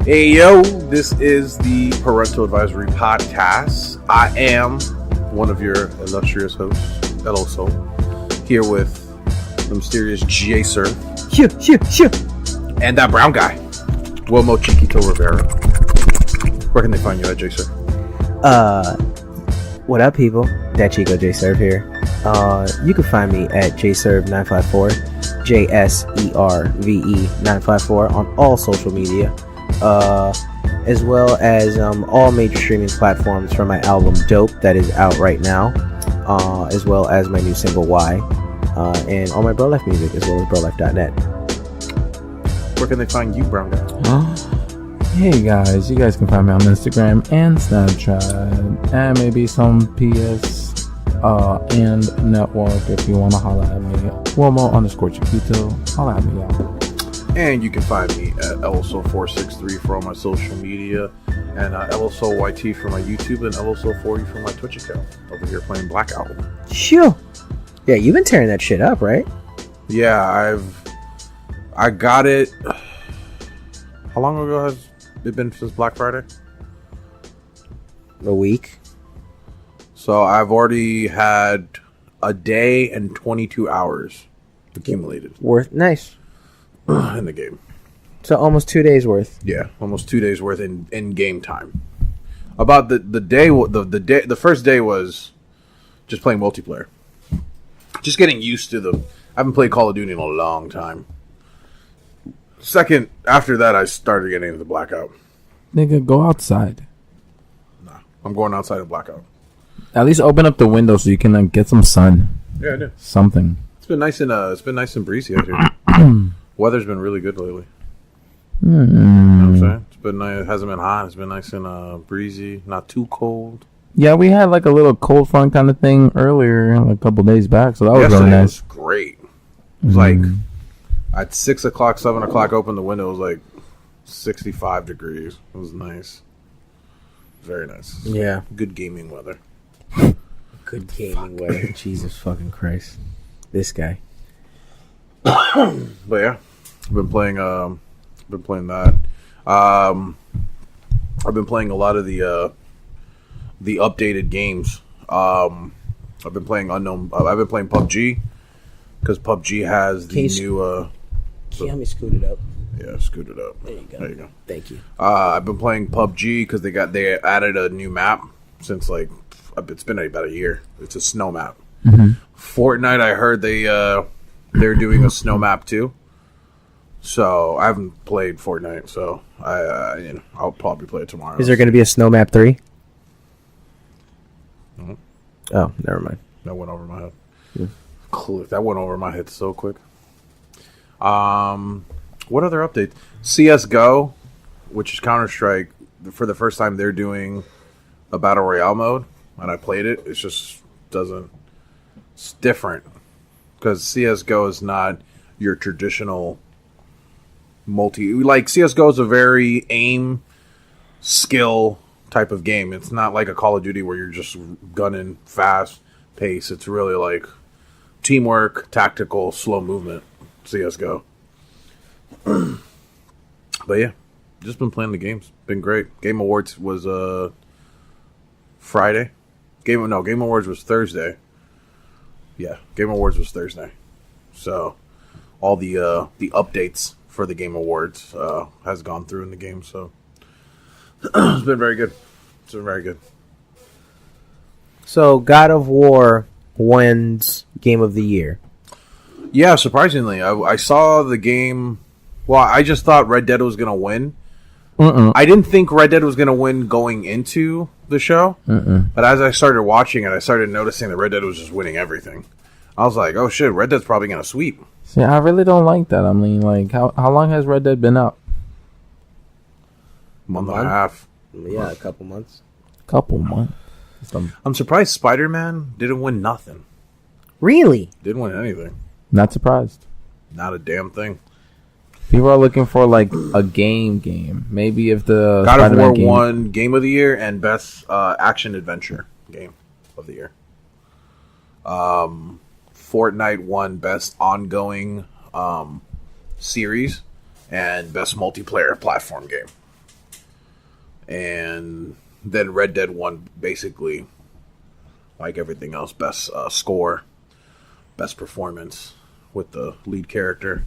Hey yo, this is the Parental Advisory Podcast. I am one of your illustrious hosts, Hello Soul, here with the mysterious J-Sir. And that brown guy, Wilmo Chiquito Rivera. Where can they find you at, J-Sir? What up, people? That Chico J-Serve here. You can find me at JServe954, JSERVE954 on all social media, as well as all major streaming platforms for my album Dope that is out right now, as well as my new single Y, and all my Bro Life music, as well as BroLife.net. Where can they find you, brown guy? Hey guys, you guys can find me on Instagram and Snapchat and maybe some PS and network if you want to holla at me. Wilmo_Chiquito. Holla at me, y'all. And you can find me at LSO463 for all my social media, and LSOYT for my YouTube, and LSO40 for my Twitch account. Over here playing Blackout. Sure. Yeah, you've been tearing that shit up, right? Yeah, I got it. How long ago has it been since Black Friday? A week. So I've already had a day and 22 hours accumulated. Nice. In the game. So almost 2 days worth. Yeah, almost 2 days worth in game time. About the first day was just playing multiplayer. Just getting used to I haven't played Call of Duty in a long time. Second, after that, I started getting into the Blackout. Nigga, go outside. Nah, I'm going outside of Blackout. At least open up the window so you can get some sun. Yeah, I do. Something. It's been nice and breezy out here. Weather's been really good lately. Mm. You know what I'm saying? It's been nice. It hasn't been hot. It's been nice and breezy. Not too cold. Yeah, we had like a little cold front kind of thing earlier, like a couple days back, so that was really nice. Was great. It was like at 6 o'clock, 7 o'clock, open the window. It was like 65 degrees. It was nice. Very nice. Yeah. Good gaming weather. Good gaming weather. Jesus fucking Christ. This guy. But yeah, I've been playing that. I've been playing a lot of the updated games. I've been playing I've been playing PUBG because PUBG has the new. Can you help me scoot it up? Yeah, scoot it up. There you go. There you go. Thank you. I've been playing PUBG because they added a new map since it's been about a year. It's a snow map. Mm-hmm. Fortnite, I heard they're doing a snow map too. So I haven't played Fortnite, so I'll probably play it tomorrow. Is there going to be a Snow Map 3? Mm-hmm. Oh, never mind. That went over my head. Yeah. That went over my head so quick. What other updates? CSGO, which is Counter-Strike, for the first time they're doing a Battle Royale mode, and I played it. It's just it's different. Because CSGO is not your traditional CSGO is a very aim, skill type of game. It's not like a Call of Duty where you're just gunning fast pace. It's really like teamwork, tactical, slow movement. CSGO. But yeah, just been playing the games. Been great. Game Awards was Friday. Game Awards was Thursday. Yeah, Game Awards was Thursday. So all the updates for the Game Awards has gone through in the game. So it's been very good. It's been very good. So God of War wins Game of the Year. Yeah, surprisingly, I saw the game. Well, I just thought Red Dead was gonna win. I didn't think Red Dead was gonna win going into the show. But as I started watching it, I started noticing that Red Dead was just winning everything. I was like, oh shit, Red Dead's probably gonna sweep. See, I really don't like that. I mean, like, how long has Red Dead been out? Month and a half. Yeah, a couple months. Couple months. I'm surprised Spider-Man didn't win nothing. Really? Didn't win anything. Not surprised. Not a damn thing. People are looking for like a game. Maybe if the God of War game won Game of the Year and Best Action Adventure Game of the Year. Fortnite won Best Ongoing Series and Best Multiplayer Platform Game. and then Red Dead won basically, like everything else, best score, best performance with the lead character,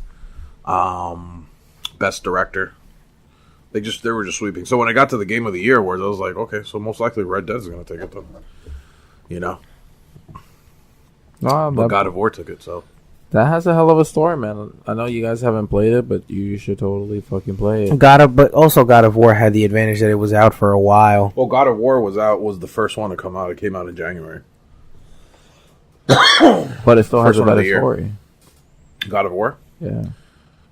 best director. They were just sweeping. So when I got to the Game of the Year awards, I was like, okay, so most likely Red Dead is going to take it then. You know? But God of War took it, so. That has a hell of a story, man. I know you guys haven't played it, but you should totally fucking play it. But also God of War had the advantage that it was out for a while. Well, God of War was the first one to come out. It came out in January. But it still has a better story. God of War? Yeah.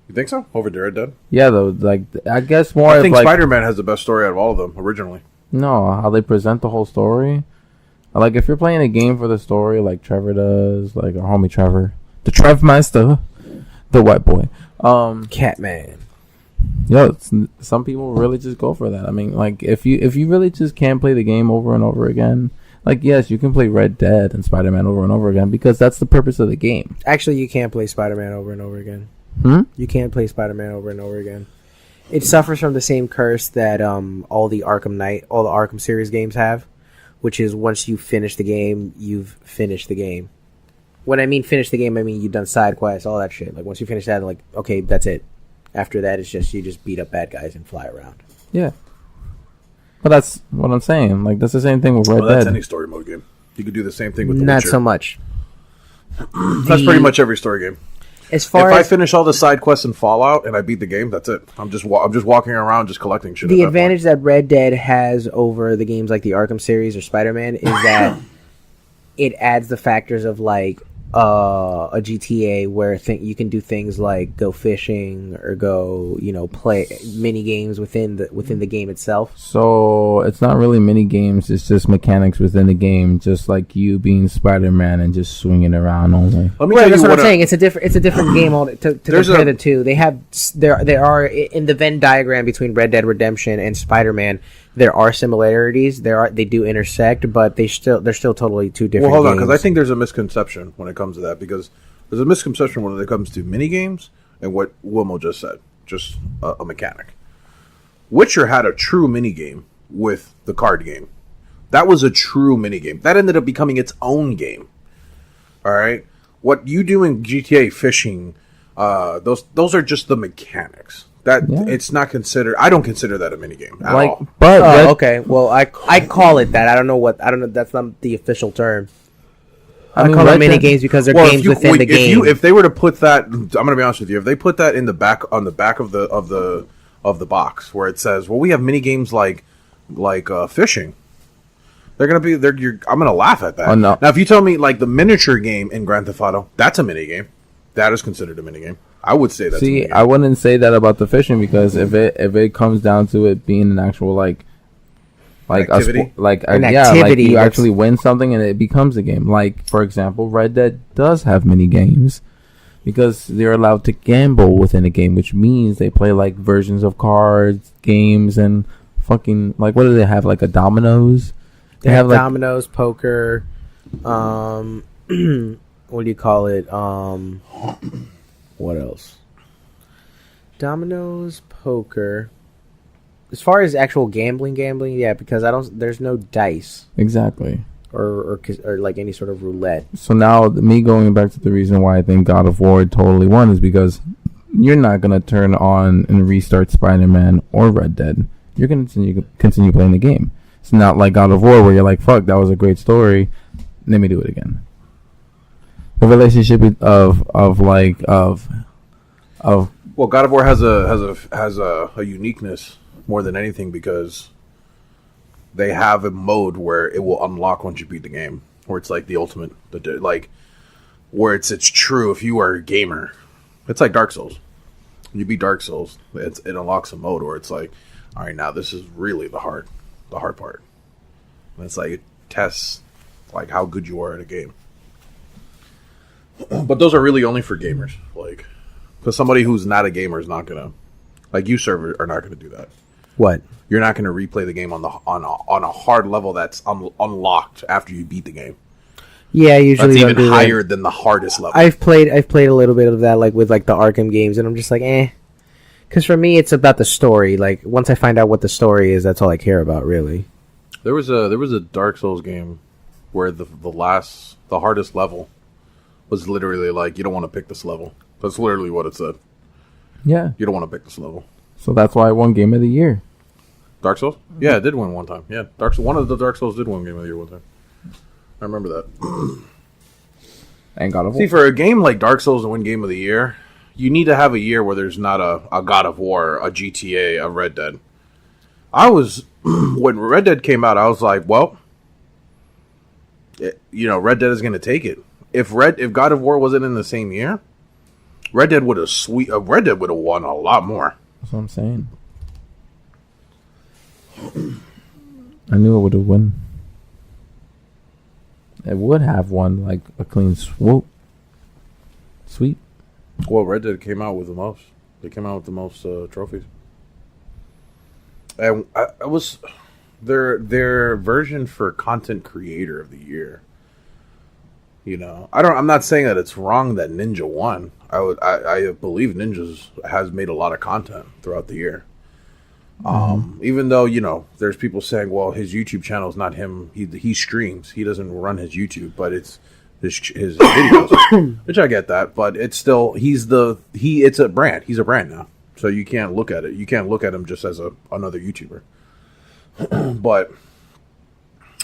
You think so? Over Red Dead? Yeah, though. Like, I guess more. I think Spider-Man has the best story out of all of them originally. No, how they present the whole story. Like, if you're playing a game for the story, like Trevor does, like our homie Trevor, the Trevmeister, the white boy, Catman. Yo, some people really just go for that. I mean, like, if you really just can't play the game over and over again. Like, yes, you can play Red Dead and Spider-Man over and over again because that's the purpose of the game. Actually, you can't play Spider-Man over and over again. You can't play Spider-Man over and over again. It suffers from the same curse that all the Arkham series games have, which is once you finish the game, you've finished the game. When I mean finish the game, I mean you've done side quests, all that shit. Like, once you finish that, like, okay, that's it. After that, it's just you just beat up bad guys and fly around. Yeah. But that's what I'm saying. Like, that's the same thing with Red Dead. That's any story mode game. You could do the same thing with The Witcher. Not so much. That's pretty much every story game. If I finish all the side quests in Fallout and I beat the game, that's it. I'm just walking around just collecting shit. The advantage that Red Dead has over the games like the Arkham series or Spider-Man is that it adds the factors of like a GTA where you can do things like go fishing or go, play mini games within the game itself. So it's not really mini games; it's just mechanics within the game, just like you being Spider-Man and just swinging around only. That's what I'm saying. It's a different game to compare the two. There are in the Venn diagram between Red Dead Redemption and Spider-Man. There are similarities. They do intersect, but they're still totally two different. Well, hold on, because I think there's a misconception when it comes to that. Because there's a misconception when it comes to mini games and what Wilmo just said, just a mechanic. Witcher had a true mini game with the card game. That was a true mini game. That ended up becoming its own game. All right, what you do in GTA fishing, those are just the mechanics. It's not considered. I don't consider that a mini game at all. But okay. Well, I call it that. I don't know. That's not the official term. I call them mini games because they're games within the game. If they were to put that, I'm going to be honest with you. If they put that in the back of the box where it says, "Well, we have mini games like fishing," they're going to be. I'm going to laugh at that. Oh, no. Now, if you tell me like the miniature game in Grand Theft Auto, that's a mini game. That is considered a mini game. I would say that. See, I wouldn't say that about the fishing because if it comes down to it being an actual like activity, like you actually win something and it becomes a game. Like, for example, Red Dead does have mini games because they're allowed to gamble within a game, which means they play like versions of cards, games, and fucking like what do they have? Like a dominoes. They have like dominoes, poker. What do you call it? What else? Dominoes, poker. As far as actual gambling, yeah, because there's no dice. Exactly. Or like any sort of roulette. So now, me going back to the reason why I think God of War totally won is because you're not going to turn on and restart Spider-Man or Red Dead. You're going to continue playing the game. It's not like God of War where you're like, fuck, that was a great story. Let me do it again. The relationship of well, God of War has a uniqueness more than anything because they have a mode where it will unlock once you beat the game, where it's like the ultimate, where it's true. If you are a gamer, it's like Dark Souls. When you beat Dark Souls, it unlocks a mode where it's like, all right, now this is really the hard part. And it's like it tests like how good you are at a game. But those are really only for gamers, like, because somebody who's not a gamer is not gonna, like you, server, are not gonna do that. What? You're not gonna replay the game on a hard level that's unlocked after you beat the game. Yeah, usually that's even higher than the hardest level. I've played a little bit of that, like with like the Arkham games, and I'm just like, Because for me, it's about the story. Like, once I find out what the story is, that's all I care about, really. There was a Dark Souls game where the hardest level was literally like, you don't want to pick this level. That's literally what it said. Yeah. You don't want to pick this level. So that's why I won Game of the Year. Dark Souls? Yeah, it did win one time. Yeah, one of the Dark Souls did win Game of the Year one time. I remember that. And God of War. See, for a game like Dark Souls to win Game of the Year, you need to have a year where there's not a God of War, a GTA, a Red Dead. When Red Dead came out, I was like, well, Red Dead is going to take it. If God of War wasn't in the same year, Red Dead would have won a lot more. That's what I'm saying. I knew it would have won. It would have won like a clean swoop. Sweet. Well, Red Dead came out with the most. They came out with the most trophies. And I was their version for content creator of the year. I'm not saying that it's wrong that Ninja won. I believe Ninja's has made a lot of content throughout the year. Even though, there's people saying, well, his YouTube channel is not him. He streams. He doesn't run his YouTube, but it's his videos, which I get that, but it's still, it's a brand. He's a brand now. So you can't look at it. You can't look at him just as another YouTuber. But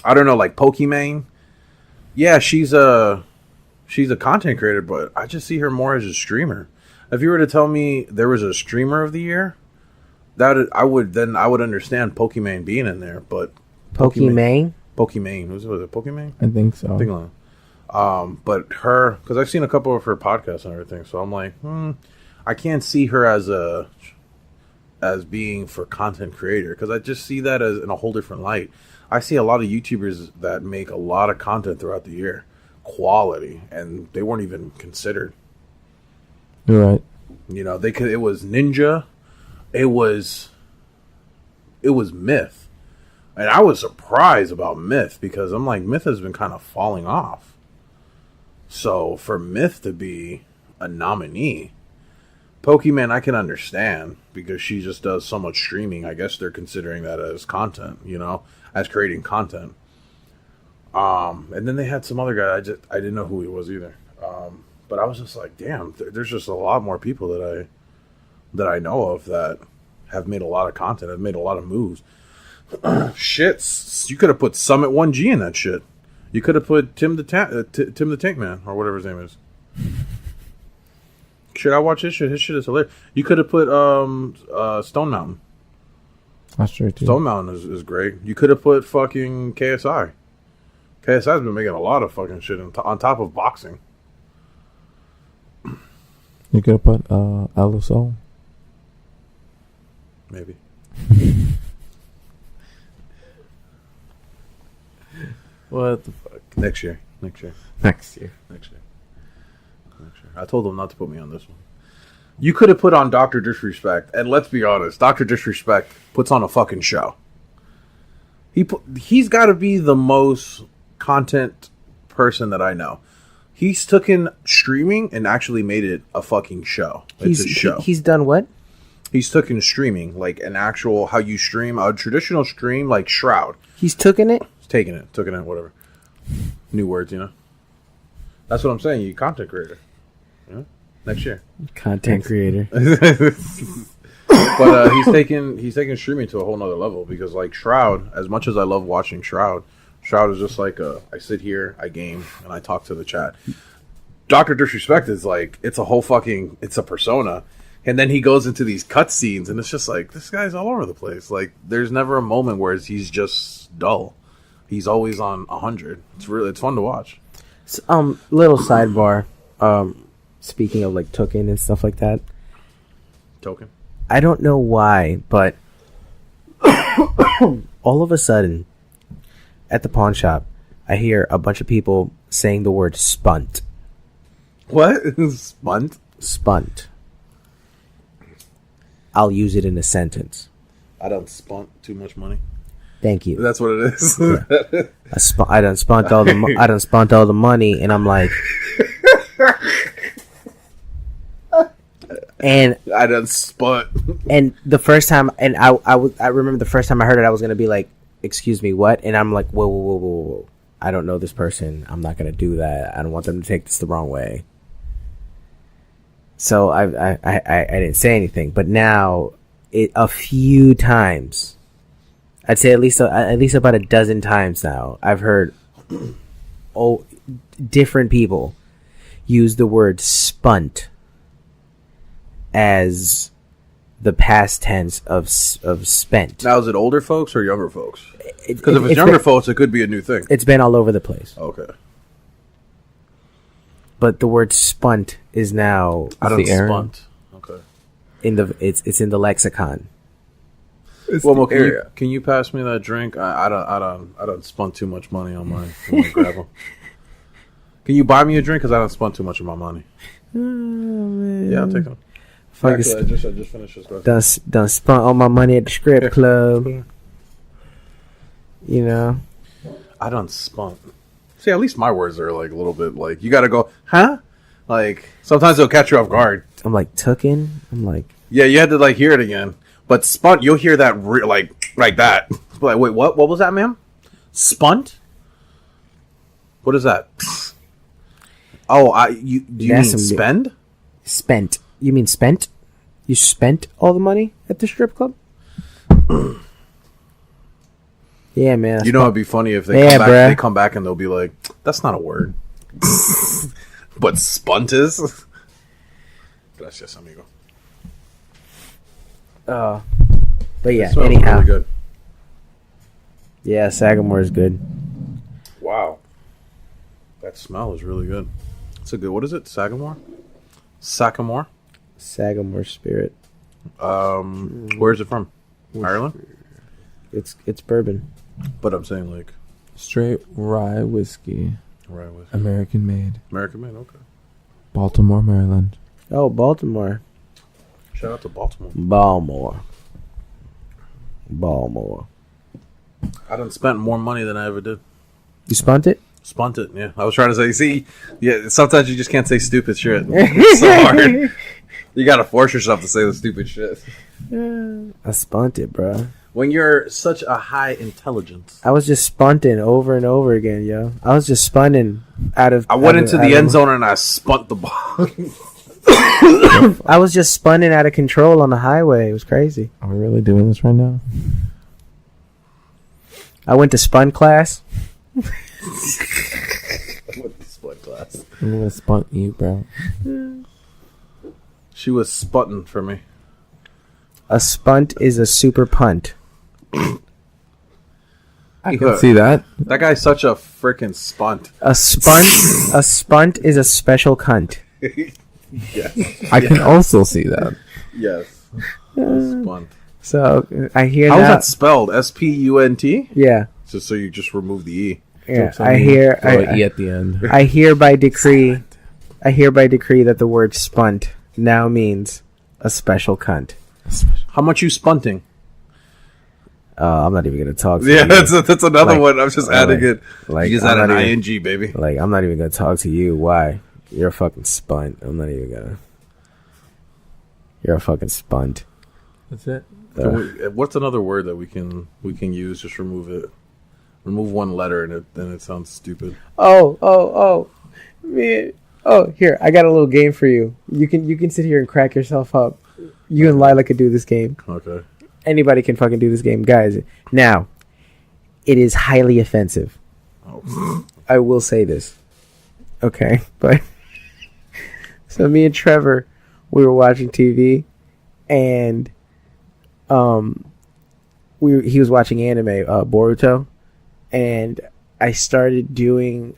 I don't know, like Pokimane. Yeah, she's a content creator, but I just see her more as a streamer. If you were to tell me there was a streamer of the year, I would understand Pokimane being in there, but Pokimane? Pokimane. Was it Pokimane? I think so. I think but her, because I've seen a couple of her podcasts and everything, so I'm like, I can't see her as being for content creator, because I just see that as in a whole different light. I see a lot of YouTubers that make a lot of content throughout the year, quality, and they weren't even considered. You're right. It was Ninja, it was Myth, and I was surprised about Myth, because I'm like, Myth has been kind of falling off. So for Myth to be a nominee, Pokimane I can understand, because she just does so much streaming. I guess they're considering that as content, as creating content. And then they had some other guy. I didn't know who he was either. But I was just like, damn, there's just a lot more people that I know of that have made a lot of content, have made a lot of moves. Shit, you could have put Summit 1G in that shit. You could have put Tim the Tank Man, or whatever his name is. Shit, I watch his shit. His shit is hilarious. You could have put Stone Mountain. That's true too. Stone Mountain is great. You could have put fucking KSI. KSI's been making a lot of fucking shit on top of boxing. You could have put LSO. Maybe. What the fuck? Next year. I told them not to put me on this one. You could have put on Dr. Disrespect, and let's be honest, Dr. Disrespect puts on a fucking show. He's got to be the most content person that I know. He's taken streaming and actually made it a fucking show. It's a show. He's done what? He's taken streaming, like an actual, how you stream, a traditional stream, like Shroud. He's taken it? Taking it, whatever. New words, That's what I'm saying. You content creator. Next year. Content creator. But he's taking streaming to a whole nother level, because like Shroud, as much as I love watching Shroud is just like I sit here, I game, and I talk to the chat. Dr. Disrespect is like, it's a persona. And then he goes into these cutscenes, and it's just like, this guy's all over the place. Like, there's never a moment where he's just dull. He's always on 100. It's fun to watch. Little sidebar. Speaking of like token and stuff like that. Token? I don't know why, but all of a sudden, at the pawn shop, I hear a bunch of people saying the word spunt. What? Spunt? Spunt. I'll use it in a sentence. I don't spunt too much money. Thank you. That's what it is. Yeah. I done spunt all the money, and I'm like, And I done spun. And the first time, and I remember the first time I heard it, I was gonna be like, "Excuse me, what?" And I'm like, "Whoa. I don't know this person. I'm not gonna do that. I don't want them to take this the wrong way." So I didn't say anything. But now, a few times, I'd say at least about a dozen times now, I've heard different people use the word "spunt" as the past tense of spent. Now, is it older folks or younger folks? Because if it's younger folks, it could be a new thing. It's been all over the place. Okay. But the word "spunt" is now I don't spunt. Okay. It's in the lexicon. Well, can you pass me that drink? I don't spend too much money on mine. Grab them. Can you buy me a drink? Because I don't spend too much of my money. Oh, man. Yeah, I'll take them. Actually, I just finished this. Done spent all my money at the strip club. You know, I done spent. See, at least my words are like a little bit like you got to go, huh? Like sometimes they'll catch you off guard. I'm like tucking. I'm like, yeah, you had to like hear it again. But spunt, you'll hear that like that. Like, wait, what? What was that, ma'am? Spunt? What is that? Oh, do you mean spend? Spent. You mean spent? You spent all the money at the strip club? Yeah, man. You know, it'd be funny if they come back and they'll be like, "That's not a word." But spunt is. Gracias, amigo. But yeah, anyhow. Really good. Yeah, Sagamore is good. Wow. That smell is really good. It's a good, what is it? Sagamore? Sagamore Spirit. Where is it from? Ireland? It's bourbon. But I'm saying like straight rye whiskey. Rye whiskey. American made. American made, okay. Baltimore, Maryland. Oh, Baltimore. Shout out to Baltimore. Baltimore. I done spent more money than I ever did. You spunt it? Spunt it, yeah. I was trying to say, see, yeah, sometimes you just can't say stupid shit. It's so hard. You gotta force yourself to say the stupid shit. I spunt it, bro. When you're such a high intelligence. I was just spunting over and over again, yo. I was just spunting out of... I went into the end zone and I spunt the ball. I was just spunning out of control on the highway. It was crazy. Are we really doing this right now? I went to spun class. I went to spun class. I'm gonna spunt you, bro. She was sputting for me. A spunt is a super punt. I can see that. That guy's such a freaking spunt. A spunt is a special cunt. Yes. I can also see that. Yes. Spunt. So I hear How is that spelled? S-P-U-N-T? Yeah. Just so you just remove the E. Yeah. I hear E at the end. I hereby decree that the word spunt now means a special cunt. How much you spunting? I'm not even gonna talk to you. Yeah, that's another one. I'm just adding it. Like, you just add an ing, baby. Like, I'm not even gonna talk to you. Why? You're a fucking spunt. I'm not even gonna. You're a fucking spunt. That's it. What's another word that we can use? Just remove it. Remove one letter and then it sounds stupid. Oh, man. Oh, here, I got a little game for you. You can sit here and crack yourself up. You and Lila could do this game. Okay. Anybody can fucking do this game, guys. Now, it is highly offensive. Oh. I will say this. Okay, but so me and Trevor, we were watching TV, and he was watching anime, Boruto, and I started saying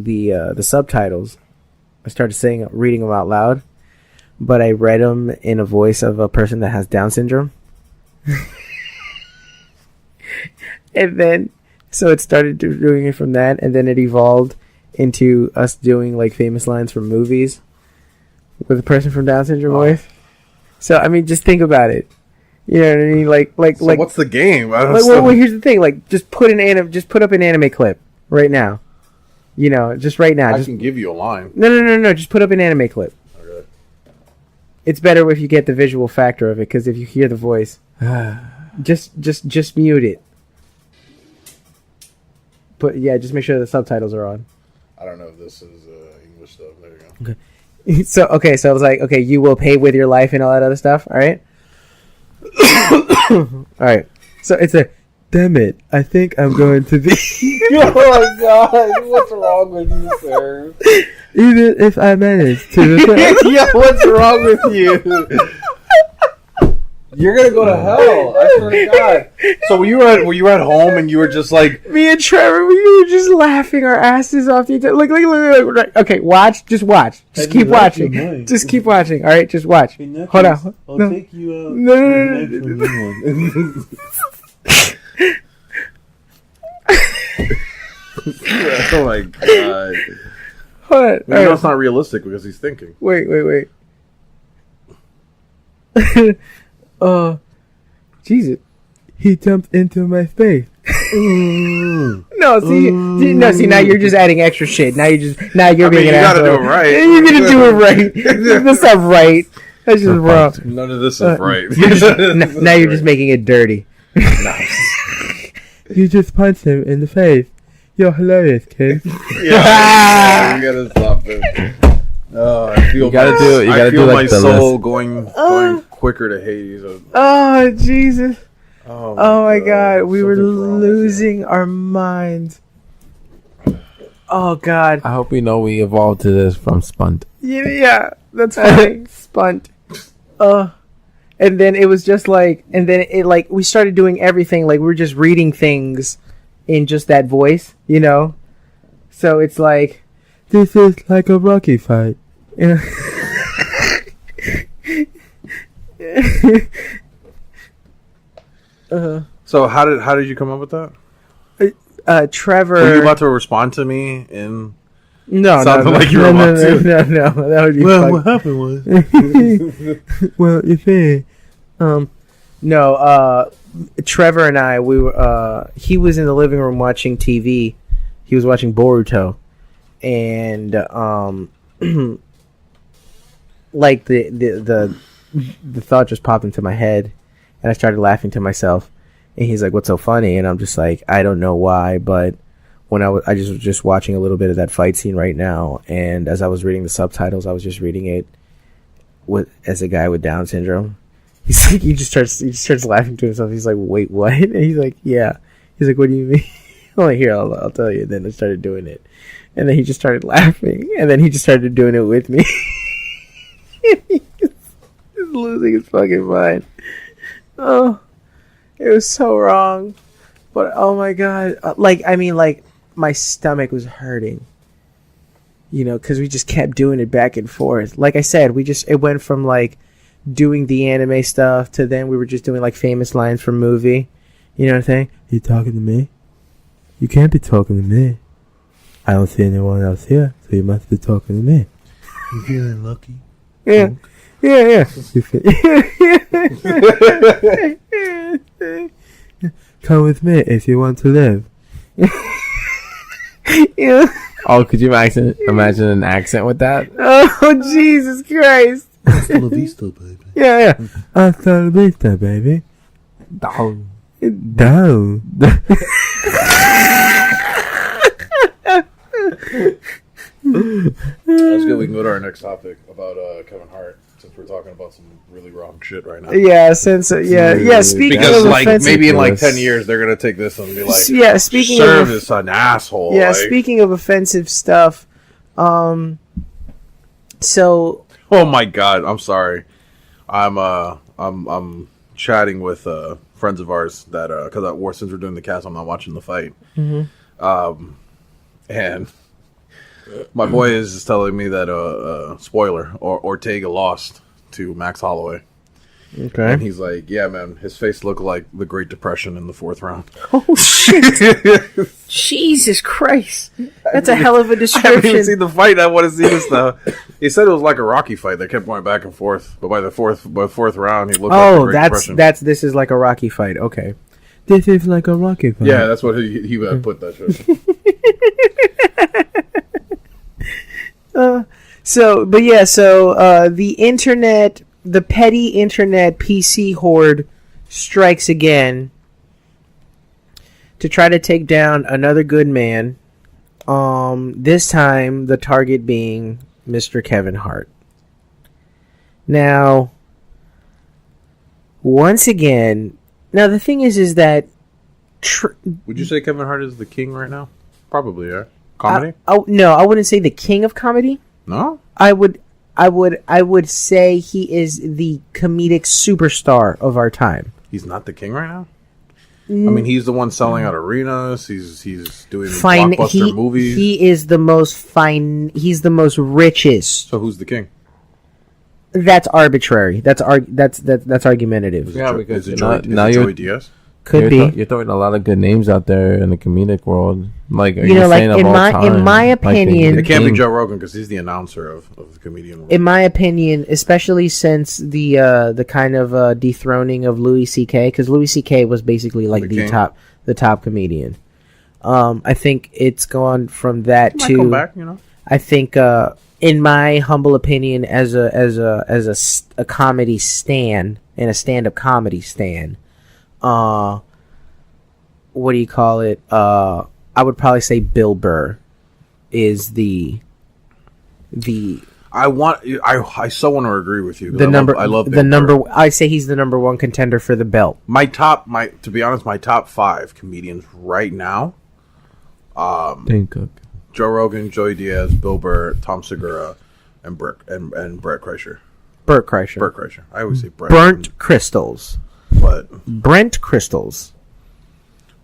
the subtitles. I started reading them out loud, but I read them in a voice of a person that has Down syndrome. And then, so it started doing it from that, and then it evolved into us doing like famous lines from movies with a person from Down syndrome voice. So I mean, just think about it. You know what I mean? Like, what's the game? Well, here's the thing. Like, just put up an anime clip right now. You know, just right now. I can give you a line. No. Just put up an anime clip. Okay. It's better if you get the visual factor of it, because if you hear the voice, just mute it. But yeah, just make sure the subtitles are on. I don't know if this is English stuff. There you go. Okay. So it was like, okay, you will pay with your life and all that other stuff. All right. All right. So it's a, damn it, I think I'm going to be. Oh my god, what's wrong with you, sir? Even if I manage to. Yeah, what's wrong with you? You're gonna go to hell. I swear to God. So were you at home and you were just like me and Trevor? We were just laughing our asses off. Look. Okay, just watch. Just keep watching. Just keep watching. All right, just watch. Hold on. I'll take you out. No. oh my god. Hold on. You know it's not realistic because he's thinking. Wait. Jesus. He jumped into my face. No, see, now you're just adding extra shit. Now you're being an asshole. You gotta do it right. You're gonna do it right. That's not right. That's just wrong. None of this is right. Now you're just making it dirty. You just punched him in the face. You're hilarious, kid. Yeah, you gotta stop it. Oh, I feel you gotta do it. You gotta I feel do my like the soul list. going quicker to Hades. Oh Jesus! Oh my God, we were losing our minds. Oh God! I hope we know we evolved to this from Spunt. Yeah, that's funny. Spunt. And then it was just like, and then it like we started doing everything like we were just reading things in just that voice, you know. So it's like, this is like a Rocky fight. Yeah. So how did you come up with that? Trevor. Were you about to respond to me in? No, something like you were about to. No, that would be. Well, what happened was. Well, you see, no. Trevor and I, we were. He was in the living room watching TV. He was watching Boruto, and like the thought just popped into my head, and I started laughing to myself. And he's like, "What's so funny?" And I'm just like, "I don't know why, but when I was just watching a little bit of that fight scene right now, and as I was reading the subtitles, I was just reading it as a guy with Down syndrome." He's like, he just starts laughing to himself. He's like, "Wait, what?" And he's like, "Yeah." He's like, "What do you mean?" I'm like, "Here, I'll tell you." And then I started doing it, and then he just started laughing, and then he just started doing it with me. He's losing his fucking mind. Oh. It was so wrong, but oh my God! My stomach was hurting. You know, because we just kept doing it back and forth. Like I said, it went from like doing the anime stuff to then we were just doing like famous lines from movie. You know what I'm saying? You talking to me? You can't be talking to me. I don't see anyone else here, so you must be talking to me. You feeling lucky? Yeah. Yeah. Come with me if you want to live. Yeah. Oh, could you imagine an accent with that? Oh, Jesus Christ. Hasta la vista, baby. Yeah. Hasta la vista, baby. Down. That's good. We can go to our next topic about Kevin Hart, since we're talking about some really wrong shit right now. Yeah, speaking because of like offensive, maybe in like 10 years they're gonna take this and be like, speaking serve of is an asshole. Yeah, like, speaking of offensive stuff, so oh my God, I'm sorry. I'm chatting with friends of ours that because since we're doing the cast, I'm not watching the fight. Mm-hmm. And my boy is just telling me that spoiler, Ortega lost to Max Holloway. Okay. And he's like, yeah, man, his face looked like the Great Depression in the 4th round. Oh shit! Jesus Christ, that's a hell of a I haven't description. even seen the fight. I want to see this stuff. He said it was like a Rocky fight that kept going back and forth, but by the fourth round, he looked like the Great Depression. This is like a Rocky fight. Okay, this is like a Rocky fight. Yeah, that's what he put that shit. the internet, the petty internet PC horde strikes again to try to take down another good man. This time the target being Mr. Kevin Hart. Now, once again, the thing is that would you say Kevin Hart is the king right now? Probably, yeah. Comedy? No, I wouldn't say the king of comedy. No? I would say he is the comedic superstar of our time. He's not the king right now? I mean, he's the one selling out arenas. He's doing blockbuster movies. He is the most he's the most richest. So who's the king? That's arbitrary. That's argumentative. Yeah, because now Joey Diaz? Could be. You're throwing a lot of good names out there in the comedic world. Like, in my opinion, it can't be Joe Rogan because he's the announcer of the comedian world. In my opinion, especially since the kind of dethroning of Louis C.K., because Louis C.K. was basically like the top comedian. I think it's gone from that to come back, you know. I think, in my humble opinion, as a comedy stan and a stand-up comedy stan. What do you call it? I would probably say Bill Burr is I so want to agree with you. I love Bill Burr. I say he's the number one contender for the belt. To be honest, my top 5 comedians right now. Dane Cook, Joe Rogan, Joey Diaz, Bill Burr, Tom Segura, and Brett Kreischer. Burt Kreischer. I always say Brett. Burnt Crystals. Brent Crystals.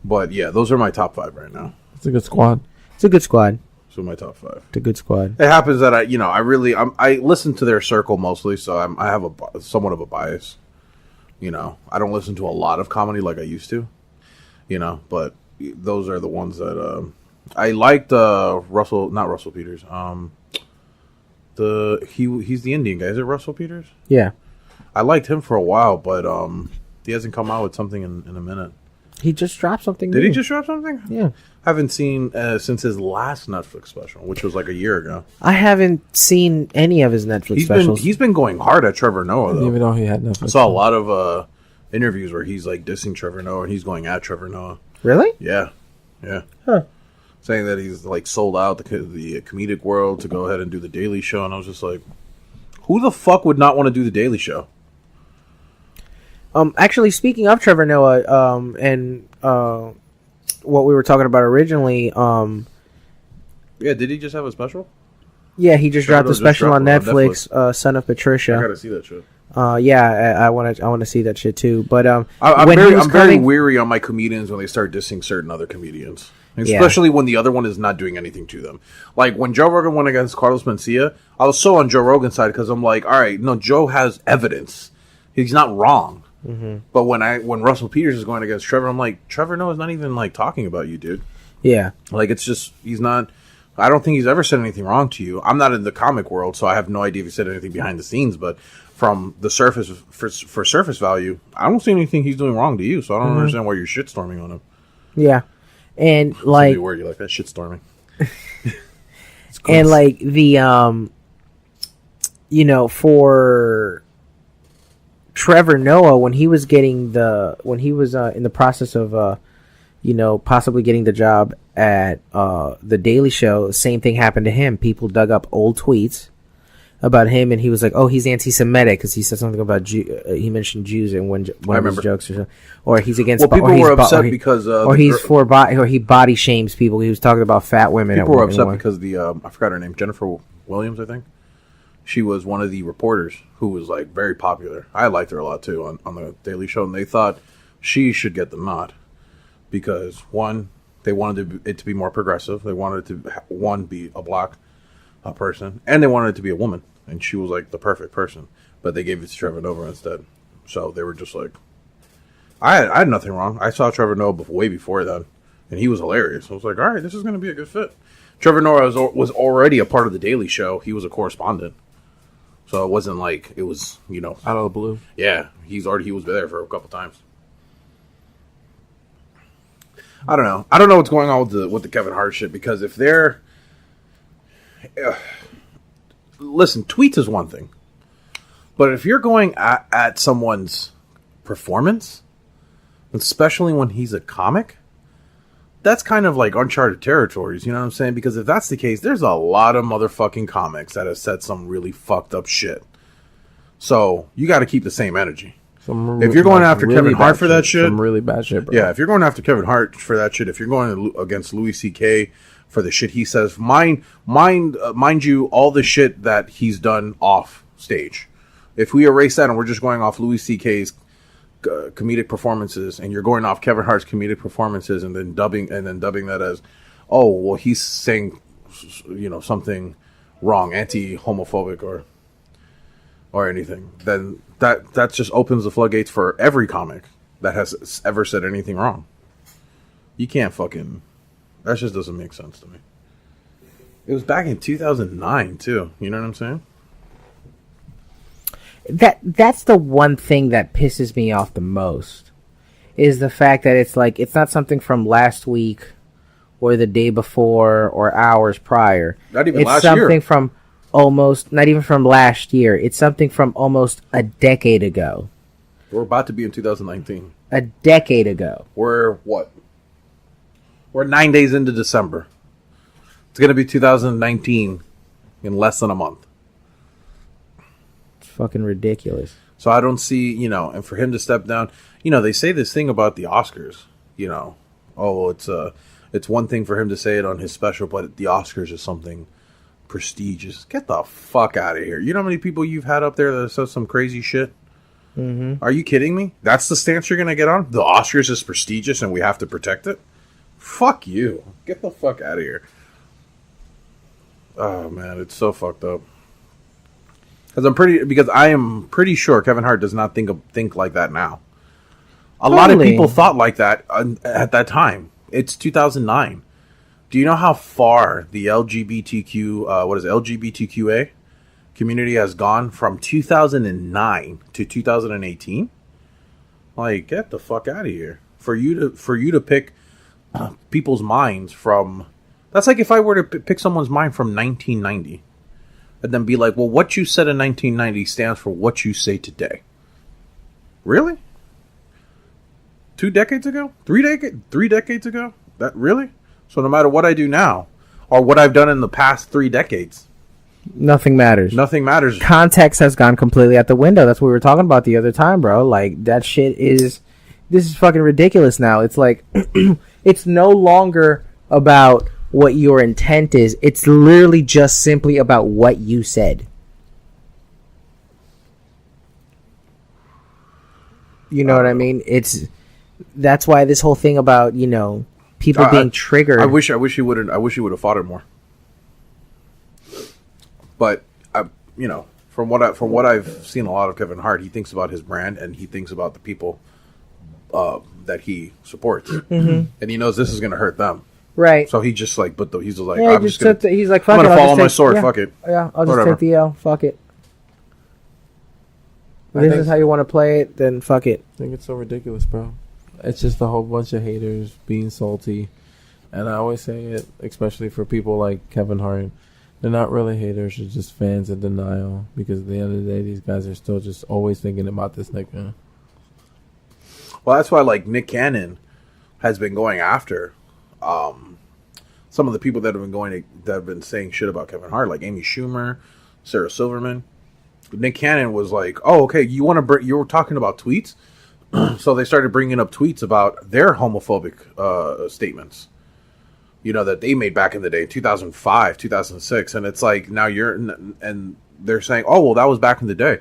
But yeah, those are my top 5 right now. It's a good squad. So my top 5. It's a good squad. It happens that I listen to their circle mostly, so I have somewhat of a bias. You know, I don't listen to a lot of comedy like I used to. You know, but those are the ones that I liked. Not Russell Peters. He's the Indian guy. Is it Russell Peters? Yeah, I liked him for a while, but he hasn't come out with something in a minute. He just dropped something. Did he just drop something? Yeah. I haven't seen since his last Netflix special, which was like a year ago. I haven't seen any of his Netflix specials. He's been going hard at Trevor Noah, though. Even though he had Netflix. I saw a lot of interviews where he's like dissing Trevor Noah and he's going at Trevor Noah. Really? Yeah. Huh. Saying that he's like sold out the comedic world to go ahead and do the Daily Show, and I was just like, who the fuck would not want to do the Daily Show? Actually, speaking of Trevor Noah, and what we were talking about originally, yeah, did he just have a special? Yeah, he just dropped a special on Netflix, Son of Patricia. I gotta see that shit. Yeah, I want to see that shit too. But I'm very weary on my comedians when they start dissing certain other comedians, especially when the other one is not doing anything to them. Like when Joe Rogan went against Carlos Mencia, I was so on Joe Rogan's side because I'm like, all right, no, Joe has evidence. He's not wrong. Mm-hmm. But when Russell Peters is going against Trevor, I'm like, Trevor Noah's not even like talking about you, dude. Yeah, like it's just he's not. I don't think he's ever said anything wrong to you. I'm not in the comic world, so I have no idea if he said anything behind the scenes. But from the surface, for surface value, I don't see anything he's doing wrong to you. So I don't understand why you're shitstorming on him. Yeah, and like word you like that shitstorming. And like the for Trevor Noah when he was in the process of possibly getting the job at the Daily Show, the same thing happened to him. People dug up old tweets about him, and he was like, "Oh, he's anti-Semitic" because he said something about he mentioned Jews in one of his jokes, or he's against. Well, people were upset because he body shames people. He was talking about fat women. People were upset because I forgot her name, Jennifer Williams, I think. She was one of the reporters who was like very popular. I liked her a lot too on the Daily Show, and they thought she should get the nod because one, they wanted it to be more progressive. They wanted it to be a black person, and they wanted it to be a woman, and she was like the perfect person. But they gave it to Trevor Noah instead. So they were just like, I had nothing wrong. I saw Trevor Noah way before that, and he was hilarious. I was like, all right, this is going to be a good fit. Trevor Noah was already a part of the Daily Show. He was a correspondent. So it wasn't like it was, out of the blue. Yeah, he was there for a couple times. I don't know. I don't know what's going on with the Kevin Hart shit because if they're, listen, tweets is one thing. But if you're going at someone's performance, especially when he's a comic, that's kind of like uncharted territories, you know what I'm saying? Because if that's the case, there's a lot of motherfucking comics that have said some really fucked up shit. So you got to keep the same energy. If you're going after really Kevin Hart for that shit, some really bad shit, bro. yeah, if you're going after Kevin Hart for that shit, if you're going against Louis C.K. for the shit he says, mind you, all the shit that he's done off stage. If we erase that and we're just going off Louis C.K.'s comedic performances, and you're going off Kevin Hart's comedic performances, and then dubbing that as, oh, well, he's saying, you know, something wrong, anti-homophobic or anything, then that just opens the floodgates for every comic that has ever said anything wrong. You can't fucking... That just doesn't make sense to me. It was back in 2009, too. You know what I'm saying? That's the one thing that pisses me off the most, is the fact that it's like, it's not something from last week or the day before or hours prior. Not even it's last something year. from almost, not even from last year. It's something from almost a decade ago. We're about to be in 2019. A decade ago. We're what? We're 9 days into December. It's going to be 2019 in less than a month. It's fucking ridiculous. So I don't see, you know, and for him to step down, you know, they say this thing about the Oscars, you know, oh, it's one thing for him to say it on his special, but the Oscars is something prestigious. Get the fuck out of here. You know how many people you've had up there that said some crazy shit? Mm-hmm. Are you kidding me? That's the stance you're going to get on? The Oscars is prestigious and we have to protect it? Fuck you. Get the fuck out of here. Oh, man, it's so fucked up. Because I am pretty sure Kevin Hart does not think like that now. A lot of people thought like that at that time. It's 2009. Do you know how far the LGBTQA community has gone from 2009 to 2018? Like, get the fuck out of here. For you to pick people's minds from... That's like if I were to pick someone's mind from 1990 and then be like, well, what you said in 1990 stands for what you say today. Really? 2 decades ago? 3 decades ago? That really? So no matter what I do now or what I've done in the past 3 decades, nothing matters. Nothing matters. Context has gone completely out the window. That's what we were talking about the other time, bro. Like, that shit is... This is fucking ridiculous now. It's like... It's no longer about what your intent is. It's literally just simply about what you said. You know what I mean? That's why this whole thing about, you know, people being triggered. I wish he would have fought it more. But you know, from what I've seen a lot of Kevin Hart, he thinks about his brand and he thinks about the people that he supports, and he knows this is going to hurt them. Right. So he just like, he's like, yeah, I'm just gonna, he's like, fuck I'm it, gonna I'll follow just my take, sword. Yeah, Fuck it. Yeah, I'll just Whatever. take the L. Fuck it. If this is how you want to play it, then fuck it. I think it's so ridiculous, bro. It's just a whole bunch of haters being salty. And I always say it, especially for people like Kevin Hart. They're not really haters, they're just fans in denial. Because at the end of the day, these guys are still just always thinking about this nigga. Well, that's why like Nick Cannon has been going after some of the people that have been saying shit about Kevin Hart, like Amy Schumer, Sarah Silverman. Nick Cannon was like, "Oh, okay, you were talking about tweets," so they started bringing up tweets about their homophobic statements, you know, that they made back in the day, 2005, 2006, and it's like now and they're saying, "Oh, well, that was back in the day."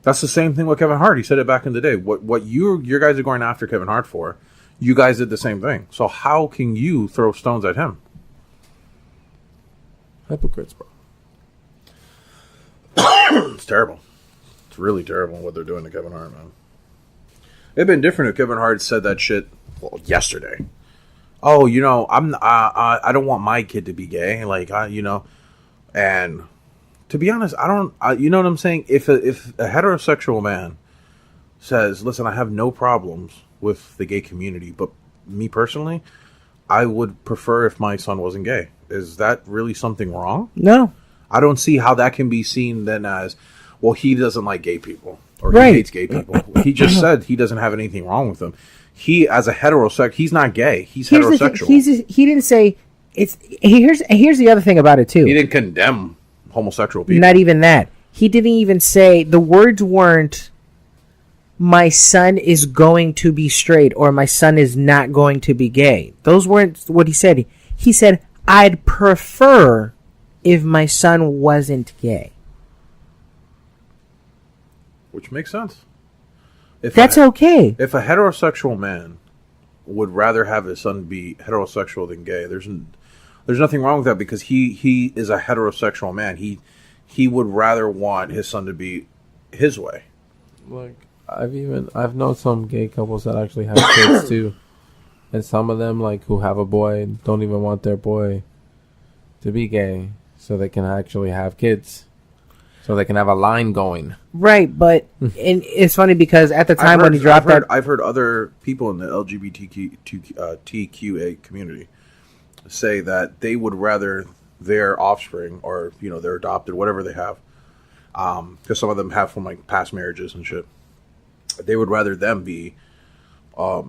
That's the same thing with Kevin Hart. He said it back in the day. What your guys are going after Kevin Hart for, you guys did the same thing. So how can you throw stones at him? Hypocrites, bro. It's terrible. It's really terrible what they're doing to Kevin Hart, man. It'd been different if Kevin Hart said that shit yesterday. Oh, you know, I don't want my kid to be gay, like you know, and to be honest, you know what I'm saying? If a heterosexual man says, "Listen, I have no problems with the gay community, but me personally, I would prefer if my son wasn't gay." Is that really something wrong? No. I don't see how that can be seen then as, well, he doesn't like gay people or Right. he hates gay people. He just said he doesn't have anything wrong with them. He, as a heterosexual, he's not gay. He's Here's the heterosexual. thing, he didn't say it's. Here's the other thing about it too. He didn't condemn homosexual people. Not even that. He didn't even say, the words weren't, my son is going to be straight or my son is not going to be gay. Those weren't what he said. He said, I'd prefer if my son wasn't gay. Which makes sense. If That's okay. If a heterosexual man would rather have his son be heterosexual than gay, there's nothing wrong with that, because he is a heterosexual man. He would rather want his son to be his way. Like, I've known some gay couples that actually have kids too, and some of them, like, who have a boy, don't even want their boy to be gay, so they can actually have kids, so they can have a line going. Right, but and it's funny because at the time when he dropped that, I've heard other people in the LGBTQA community say that they would rather their offspring, or their adopted, whatever they have, because some of them have from like past marriages and shit, they would rather them be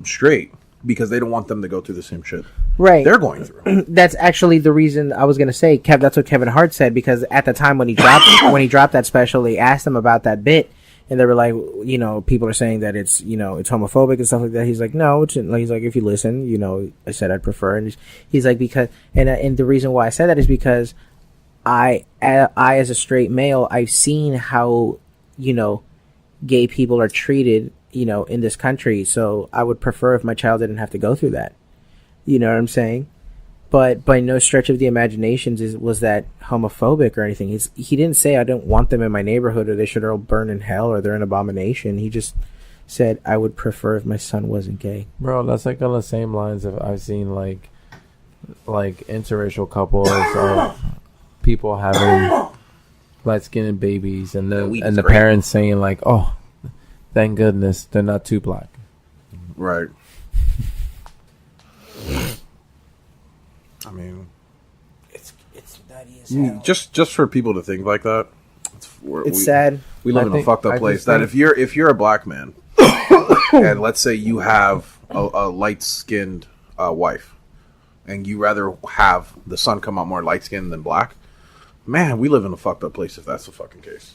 straight because they don't want them to go through the same shit right, they're going through. that's actually the reason I was gonna say, that's what Kevin Hart said, because at the time when he dropped that special, they asked him about that bit, and they were like, people are saying that it's it's homophobic and stuff like that. He's like, no, he's like, if you listen, I said I'd prefer, and he's like, because and the reason why I said that is because I as a straight male, I've seen how gay people are treated in this country, so I would prefer if my child didn't have to go through that. You know what I'm saying? But by no stretch of the imaginations was that homophobic or anything. He didn't say I don't want them in my neighborhood or they should all burn in hell or they're an abomination. He just said I would prefer if my son wasn't gay. Bro, that's like on the same lines of I've seen like interracial couples or people having light-skinned babies and the parents saying like, oh, thank goodness they're not too black. Right. I mean, It's nutty as hell. just for people to think like that, It's sad. We live in a fucked up place. That if you're a black man, and let's say you have a light-skinned wife, and you rather have the son come out more light-skinned than black, man, we live in a fucked up place if that's the fucking case.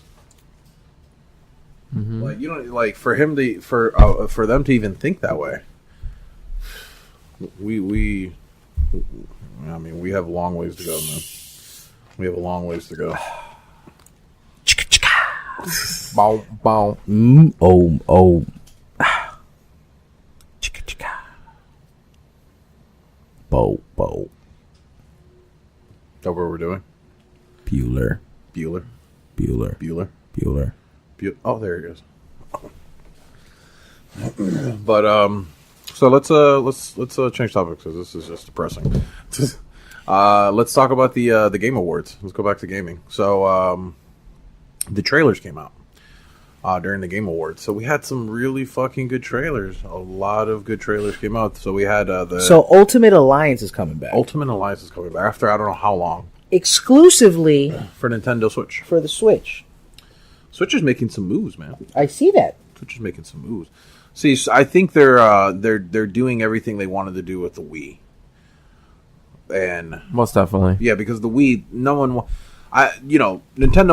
Mm-hmm. Like for them to even think that way. We have a long ways to go, man. We have a long ways to go. Bow, bow. Oh. Bo. Is that what we're doing? Bueller. Oh, there he goes. But so let's change topics because this is just depressing. Let's talk about the Game Awards. Let's go back to gaming. So the trailers came out during the Game Awards. So we had some really fucking good trailers. A lot of good trailers came out. So we had So Ultimate Alliance is coming back. Ultimate Alliance is coming back after I don't know how long. Exclusively For Nintendo Switch. for the Switch. Switch is making some moves, man. I see that. Switch is making some moves. See, I think they're doing everything they wanted to do with the Wii. And Most definitely. yeah, because the Wii, Nintendo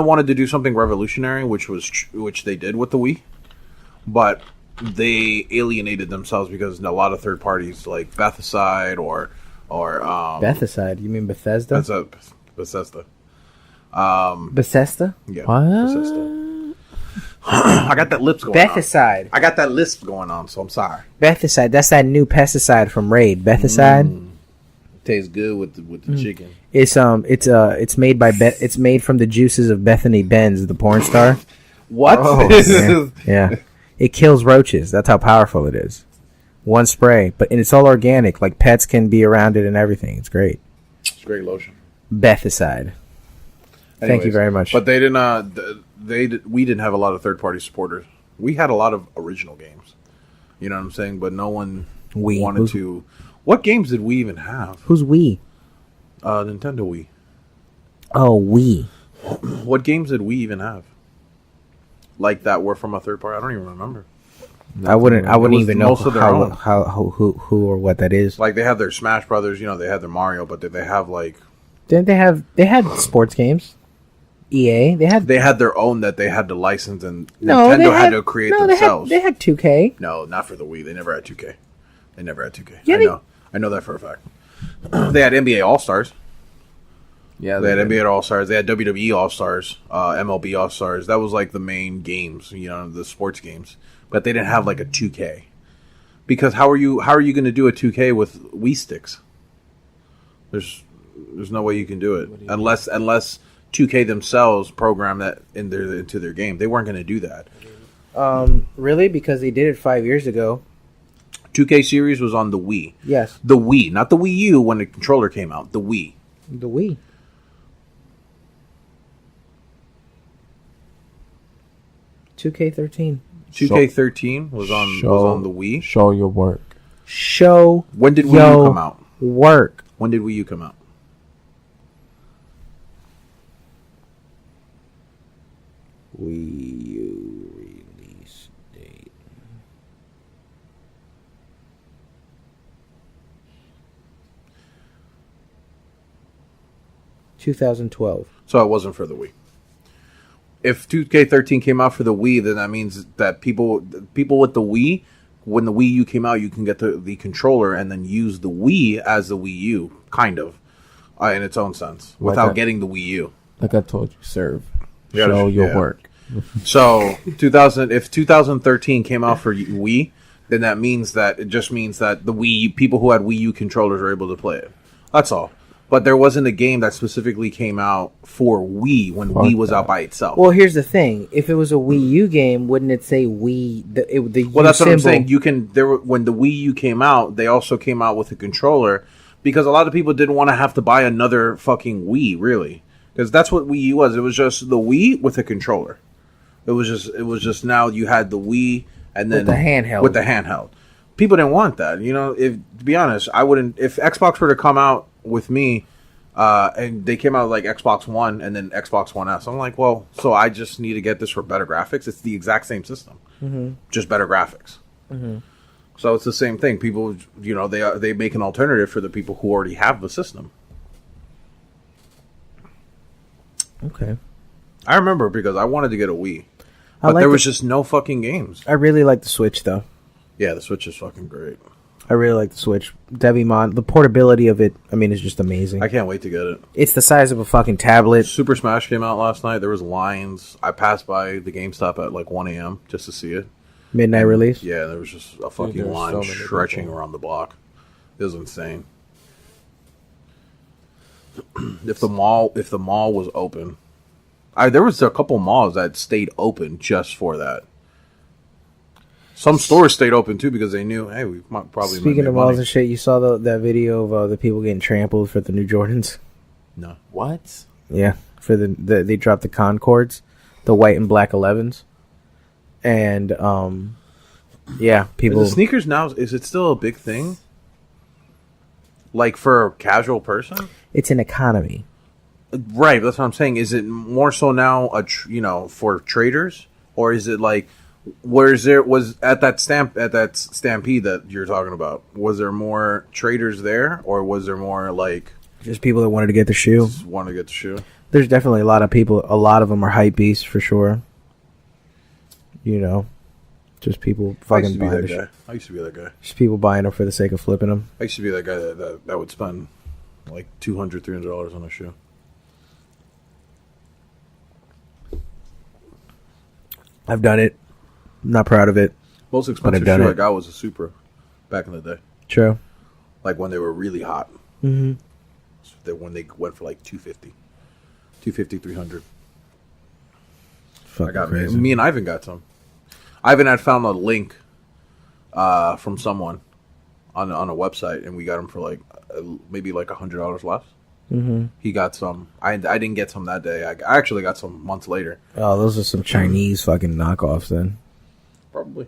wanted to do something revolutionary, which they did with the Wii, but they alienated themselves because a lot of third parties like Bethesda or Bethesda? You mean Bethesda? Bethesda. Bethesda? Yeah, What? Bethesda. I got that lips going on. Bethesda. I got that lisp going on, so I'm sorry. Bethesda. That's that new pesticide from Raid. Bethesda. Tastes good with the chicken. It's made by it's made from the juices of Bethany Benz, the porn star. What? Oh, yeah. It kills roaches. That's how powerful it is. One spray, and it's all organic. Like pets can be around it and everything. It's great. It's great lotion. Bethesda. Thank you very much. But they didn't. We didn't have a lot of third-party supporters. We had a lot of original games. You know what I'm saying? But no one wanted to. What games did we even have? Who's we? Nintendo Wii. Oh, we. What games did we even have? Like that were from a third party? I don't even remember. I wouldn't even know most of their own. who or what that is. Like they have their Smash Brothers, they had their Mario, but did they have like? Didn't they had sports games? EA, they had their own that they had to license, and no, Nintendo had to create themselves. They had 2K. No, not for the Wii. They never had 2K. They never had 2K. Yeah, I know that for a fact. They had NBA All Stars. Yeah, they had NBA All Stars. They had WWE All Stars, MLB All Stars. That was like the main games, the sports games. But they didn't have like a 2K, because how are you going to do a 2K with Wii sticks? There's no way you can do it unless 2K themselves program that into their game. They weren't going to do that. Really? Because they did it 5 years ago. 2K series was on the Wii. Yes. The Wii, not the Wii U when the controller came out. The Wii. The Wii. $2K13. 2K13 was on the Wii. Show your work. When did Wii U come out? Work. When did Wii U come out? Wii U release date. $2012. So it wasn't for the Wii. If 2K13 came out for the Wii, then that means that people with the Wii, when the Wii U came out, you can get the controller and then use the Wii as the Wii U, kind of, in its own sense, without getting the Wii U. Like I told you, serve. Show your work. So if 2013 came out for Wii, then it just means that the Wii people who had Wii U controllers are able to play it. That's all. But there wasn't a game that specifically came out for Wii when Wii was out by itself. Well, here's the thing: if it was a Wii U game, wouldn't it say Wii? Well, that's what I'm saying. When the Wii U came out, they also came out with a controller, because a lot of people didn't want to have to buy another fucking Wii, really, because that's what Wii U was. It was just the Wii with a controller. It was just now you had the Wii and then with the handheld. People didn't want that. To be honest, I wouldn't. If Xbox were to come out with me, and they came out like Xbox One and then Xbox One S, I'm like, well, so I just need to get this for better graphics. It's the exact same system, just better graphics. So it's the same thing. People, they make an alternative for the people who already have the system. Okay. I remember because I wanted to get a Wii, but there was just no fucking games. I really like the Switch, though. Yeah, the Switch is fucking great. I really like the Switch. Devimon, the portability of it, is just amazing. I can't wait to get it. It's the size of a fucking tablet. Super Smash came out last night. There was lines. I passed by the GameStop at like 1 a.m. just to see it. Midnight release? Yeah, there was just a fucking line stretching around the block. It was insane. If the mall was open, there was a couple malls that stayed open just for that. Some stores stayed open too because they knew, hey, we might probably. Speaking of malls and shit, you saw that video of the people getting trampled for the new Jordans? No. What? Yeah, for they dropped the Concords, the white and black 11s, and yeah, people. Is the sneakers now? Is it still a big thing? Like for a casual person? It's an economy, right? That's what I'm saying. Is it more so now, for traders, or is it like? Was at that stampede that you're talking about? Was there more traders there, or was there more like just people that wanted to get the shoe? There's definitely a lot of people. A lot of them are hype beasts for sure. Just people fucking buying the shoe. I used to be that guy. Just people buying them for the sake of flipping them. I used to be that guy that would spend like $200, $300 on a shoe. I've done it. I'm not proud of it. Most expensive shoe I got was a Supra back in the day. True. Like when they were really hot. Mm-hmm. So when they went for like $250, $300. I got crazy. Me and Ivan got some. Ivan had found a link from someone on a website, and we got them for like maybe like $100 less. Mm-hmm. He got some. I didn't get some that day. I actually got some months later. Oh, those are some Chinese fucking knockoffs then. Probably.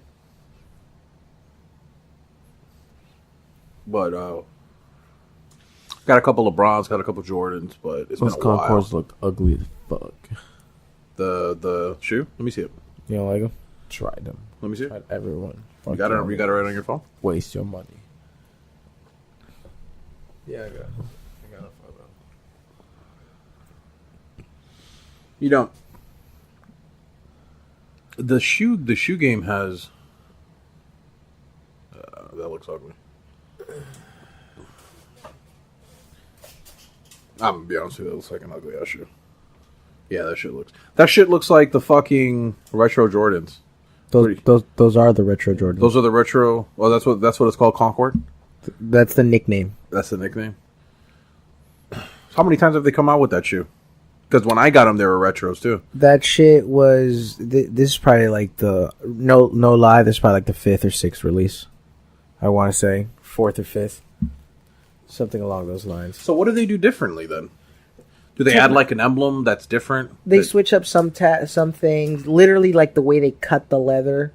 But Got a couple of LeBrons, got a couple of Jordans, but it's Those been a Concords while. look ugly as fuck. The shoe? Let me see it. You don't like them? Try them. Let me see it. Try everyone. You got it. You got it right on your phone. Waste your money. Yeah, I got it. I got it. You don't. The shoe game has. That looks ugly. I'm gonna be honest with you. That looks like an ugly ass shoe. Yeah, that shit looks like the fucking retro Jordans. Those are the retro Jordans. Those are the retro. Well, that's what it's called. Concord. That's the nickname. That's the nickname. How many times have they come out with that shoe? Because when I got them, they were retros too. That shit was. This is probably like the no lie. This is probably like the 5th or 6th release. I want to say 4th or 5th, something along those lines. So what do they do differently then? Do they add like an emblem that's different? They switch up some things. Literally, like the way they cut the leather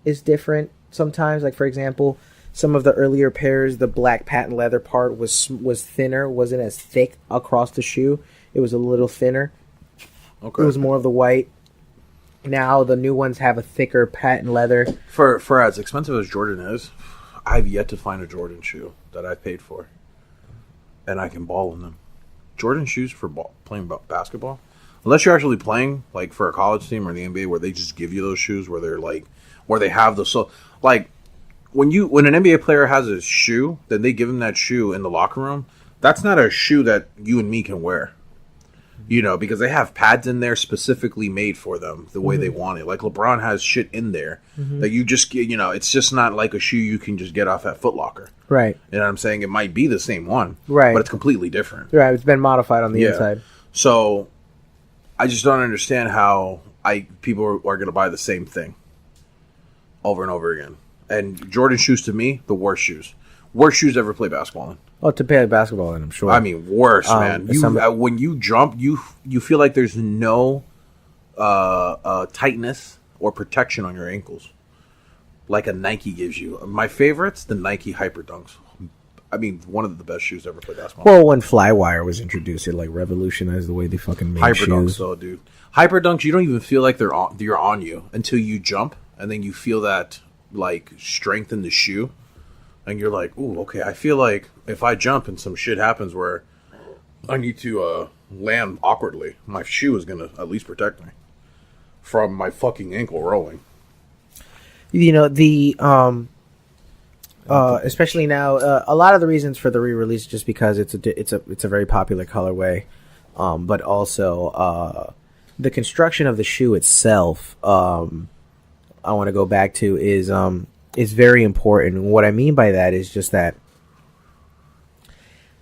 is different sometimes. Like for example, some of the earlier pairs, the black patent leather part was thinner, wasn't as thick across the shoe. It was a little thinner. Okay. It was more of the white. Now the new ones have a thicker patent leather. For as expensive as Jordan is, I've yet to find a Jordan shoe that I paid for, and I can ball in them. Jordan shoes for playing basketball, unless you're actually playing like for a college team or the NBA, where they just give you those shoes, where they're like, where they have the like when an NBA player has a shoe, then they give him that shoe in the locker room. That's not a shoe that you and me can wear. You know, because they have pads in there specifically made for them the way they want it. Like LeBron has shit in there that you just get, it's just not like a shoe you can just get off at Foot Locker. Right. You know what I'm saying? It might be the same one. Right. But it's completely different. Right. It's been modified on the inside. So I just don't understand how people are going to buy the same thing over and over again. And Jordan shoes, to me, the worst shoes. Worst shoes ever play basketball in. Oh, to play basketball in, I'm sure. I mean, worse, man. When you jump, you feel like there's no tightness or protection on your ankles, like a Nike gives you. My favorites, the Nike Hyper Dunks. I mean, one of the best shoes ever played basketball. Well, when Flywire was introduced, it like revolutionized the way they fucking made Hyper shoes. Dunks, though, dude. Hyper Dunks, you don't even feel like you're on you until you jump, and then you feel that like strength in the shoe. And you're like, ooh, okay, I feel like if I jump and some shit happens where I need to land awkwardly, my shoe is going to at least protect me from my fucking ankle rolling. You know, especially now, a lot of the reasons for the re-release just because it's a very popular colorway, but also the construction of the shoe itself, I want to go back to is very important. What I mean by that is just that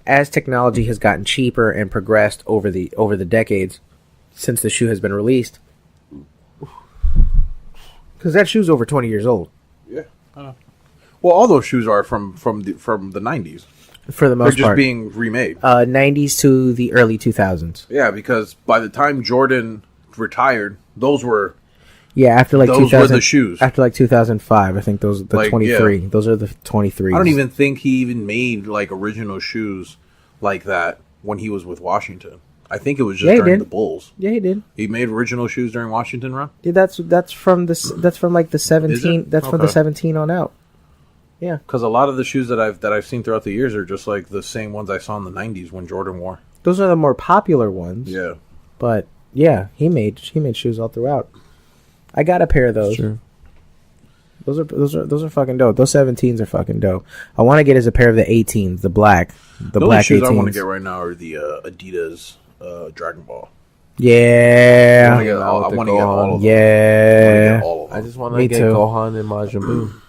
as technology has gotten cheaper and progressed over the decades since the shoe has been released, because that shoe's over 20 years old. Yeah, I know. Well, all those shoes are from the 90s. For the most They're just part, being remade. 90s to the early 2000s. Yeah, because by the time Jordan retired, those were. Yeah, after like those 2000, were the shoes. After like 2005, I think those the 23. Yeah. Those are the 23s. I don't even think he even made like original shoes like that when he was with Washington. I think it was just during the Bulls. Yeah, he did. He made original shoes during Washington run. Yeah, that's from like the 17. That's from the 17 on out. Yeah, because a lot of the shoes that I've seen throughout the years are just like the same ones I saw in the 90s when Jordan wore. Those are the more popular ones. Yeah, but yeah, he made shoes all throughout. I got a pair of those. Sure. Those are fucking dope. Those 17s are fucking dope. I want to get as a pair of the 18s, the black shoes 18s. I want to get right now are the Adidas Dragon Ball. Yeah, I want to get all of them. Yeah, I just want to get Gohan and Majin Buu.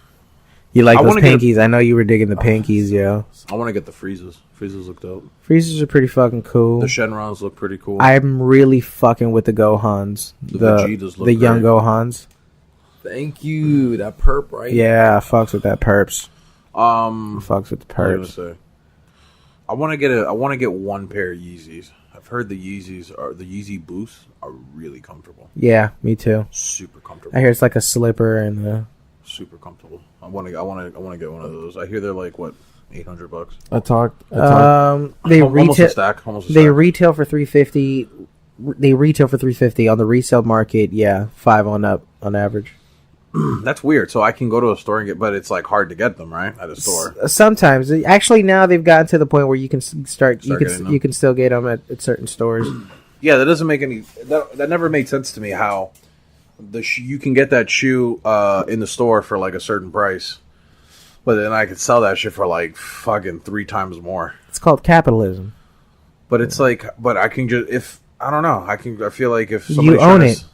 You like those pinkies? I know you were digging the pinkies, yo. I want to get the Freezes. Freezes look dope. Freezes are pretty fucking cool. The Shenrons look pretty cool. I'm really fucking with the Gohans. The young Gohans. Thank you. That perp, right? Yeah, fucks with that perps. Fucks with the perps. I want to get one pair of Yeezys. I've heard the Yeezy Boosts are really comfortable. Yeah, me too. Super comfortable. I hear it's like a slipper and super comfortable. I want to get one of those. I hear they're like what? $800. I talked. They Almost a retail. stack. Almost a They stack. retail for $350. They retail for $350 on the resale market. Yeah, 5 on up on average. That's weird. So I can go to a store and get, but it's like hard to get them right at a store. Sometimes, actually, now they've gotten to the point where you can start. You getting them. can still get them at certain stores. Yeah, that doesn't make any. That never made sense to me. How you can get that shoe in the store for like a certain price, but then I could sell that shit for like fucking 3 times more. It's called capitalism. But it's like, but I can just if I don't know. I feel like if You somebody's own trying it. to,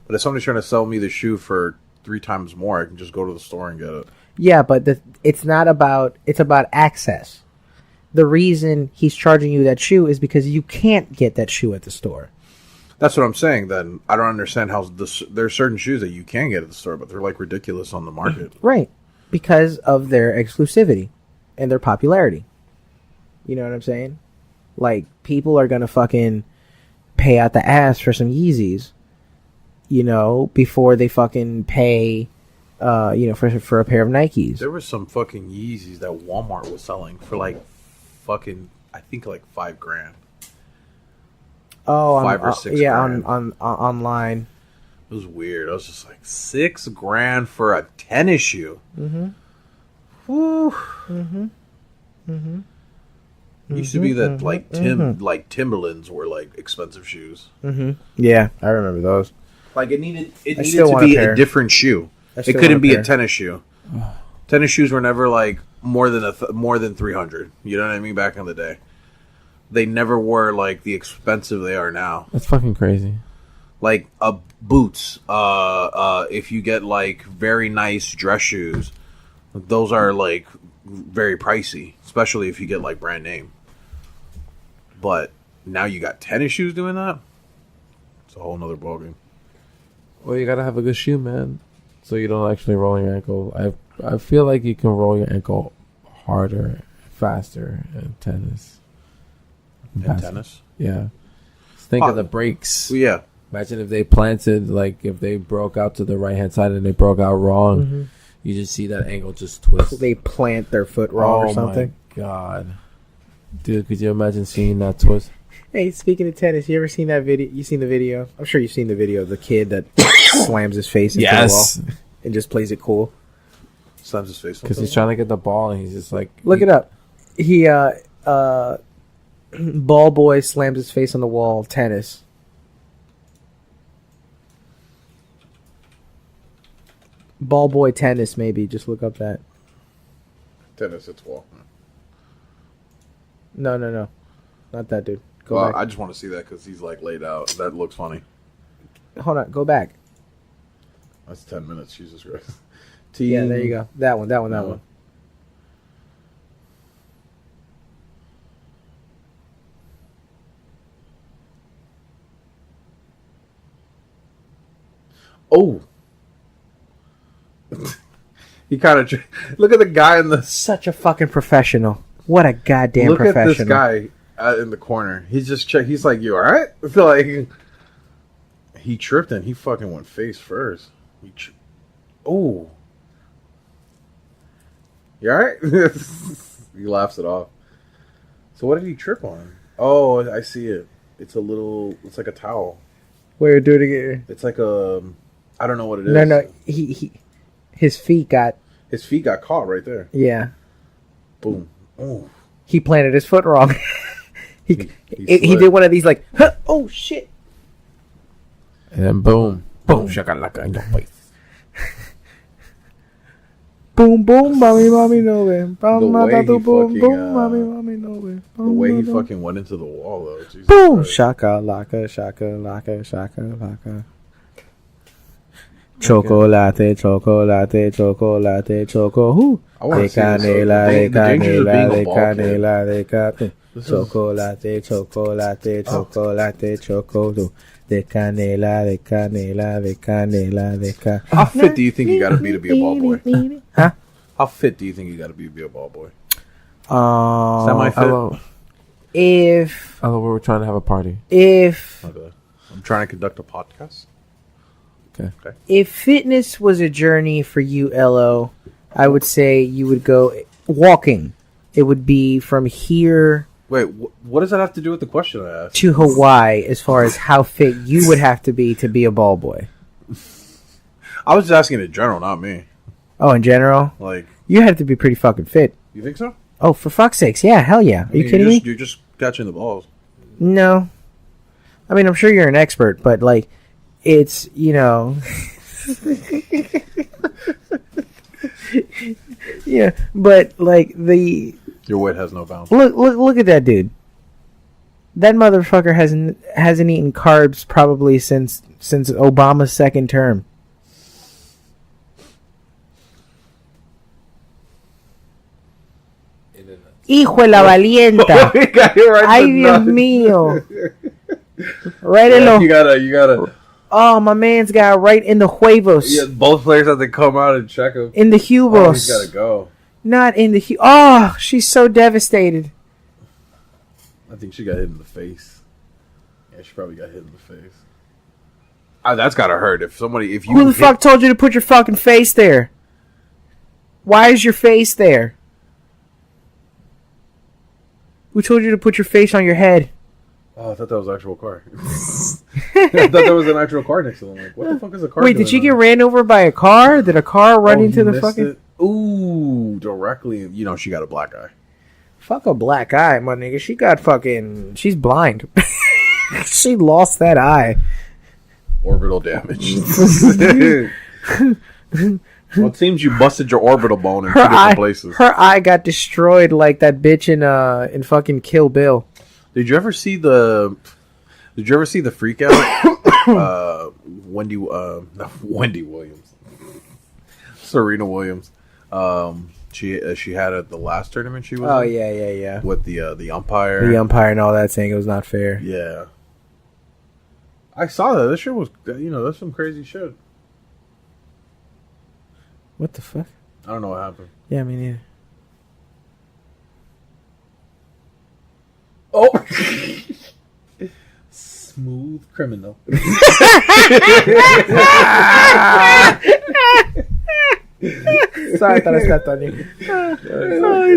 but if somebody's trying to sell me the shoe for 3 times more, I can just go to the store and get it. Yeah, but it's not about. It's about access. The reason he's charging you that shoe is because you can't get that shoe at the store. That's what I'm saying. Then I don't understand how there's certain shoes that you can get at the store, but they're like ridiculous on the market. Right. Because of their exclusivity and their popularity. You know what I'm saying? Like, people are going to fucking pay out the ass for some Yeezys, you know, before they fucking pay, for a pair of Nikes. There was some fucking Yeezys that Walmart was selling for like fucking, I think like $5,000. Oh, 5 or 6 yeah, grand. on online. It was weird. I was just like $6,000 for a tennis shoe. Mm-hmm. Whew. Mm-hmm. Mm-hmm. It used to be that Mm-hmm. like Timberlands were like expensive shoes. Mm-hmm. Yeah, I remember those. Like it needed still to want a be pair. a different shoe. I It still couldn't want a be pair. a tennis shoe. Tennis shoes were never like more than 300. You know what I mean? Back in the day, they never were like the expensive they are now. That's fucking crazy. Like boots. If you get like very nice dress shoes, those are like very pricey, especially if you get like brand name. But now you got tennis shoes doing that. It's a whole nother ballgame. Well, you gotta have a good shoe, man, so you don't actually roll your ankle. I feel like you can roll your ankle harder, faster in tennis. In tennis, Yeah. Just think of the breaks. well, yeah. Imagine if they planted, like if they broke out to the right hand side and they broke out wrong. Mm-hmm. You just see that ankle just twist. They plant their foot wrong or something. My God, dude, could you imagine seeing that twist? Hey, speaking of tennis, you ever seen that video? You seen the video? I'm sure you've seen the video of the kid that slams his face into the wall and just plays it cool. Slams his face because he's trying to get the ball and he's just like, Look it up. He ball boy slams his face on the wall. Tennis. Ball boy tennis, maybe. Just look up that. tennis. It's wall. No, not that dude. Go Well, back. I just want to see that because he's like laid out. That looks funny. Hold on. Go back. That's 10 minutes. Jesus Christ. Yeah, there you go. That one. That one. Oh. He kind of look at the guy in the. Such a fucking professional. What a goddamn Look professional. at this guy in the corner. He's just He's like, "You all right?" I feel like he tripped and he fucking went face first. Oh, you all right? He laughs it off. So what did he trip on? Oh, I see it. It's It's like a towel. Where, do it again. It's like a. I don't know what it is. No. His feet got. His feet got caught right there. Yeah. Boom. Oh. He planted his foot wrong. he did one of these like, huh, oh shit. and then boom, shakalaka in your face. Boom, boom, mommy, no way. Boom, mommy, no way. The way he fucking went into the wall, though. Jesus Boom, Christ. shaka, laka. Chocolate, choco. Who? I want to see this. The danger of being a ball kid. Chocolate, choco. De canela. How fit do you think you got to be a ball boy? Huh? How fit do you think you got to be a ball boy? Semi-fit. Hello, If we were trying to have a party. Okay. I'm trying to conduct a podcast. Okay. If fitness was a journey for you, Elo, I would say you would go walking. it would be from here Wait, what does that have to do with the question I asked? to Hawaii as far as how fit you would have to be a ball boy. I was just asking in general, not me. Oh, in general? Like, You have to be pretty fucking fit. you think so? Oh, for fuck's sakes. Yeah, hell yeah. Are you kidding me? You're just catching the balls. No. I mean, I'm sure you're an expert, but, like, it's, you know... yeah, but, like, Your weight has no bounds. Look at that dude. That motherfucker hasn't eaten carbs probably since Obama's second term. Hijo de la valienta. Ay, Dios mío. Right in the... You gotta. Oh, my man's got right in the huevos. Yeah, both players have to come out and check him. In the Oh, hubos. he's gotta go. Not in the... Oh, she's so devastated. I think she got hit in the face. Yeah, she probably got hit in the face. That's gotta hurt. If you... Who the fuck told you to put your fucking face there? Why is your face there? Who told you to put your face on your head? Oh, I thought that was an actual car. I thought there was an actual car next to them. Like, what the fuck is a car? Wait, did she get ran over by a car? Did a car run into the fucking... It? Ooh, directly. You know, she got a black eye. Fuck a black eye, my nigga. She got fucking... She's blind. She lost that eye. Orbital damage. Well, it seems you busted your orbital bone in two different places. Her eye got destroyed like that bitch in fucking Kill Bill. Did you ever see the freak out? Wendy Williams, Serena Williams. She had at the last tournament she was. Oh in, yeah. With the umpire, and all that, saying it was not fair. Yeah, I saw that. This shit was, that's some crazy shit. What the fuck? I don't know what happened. Yeah, me neither. Oh, smooth criminal. Sorry, I thought I stepped on you. Oh,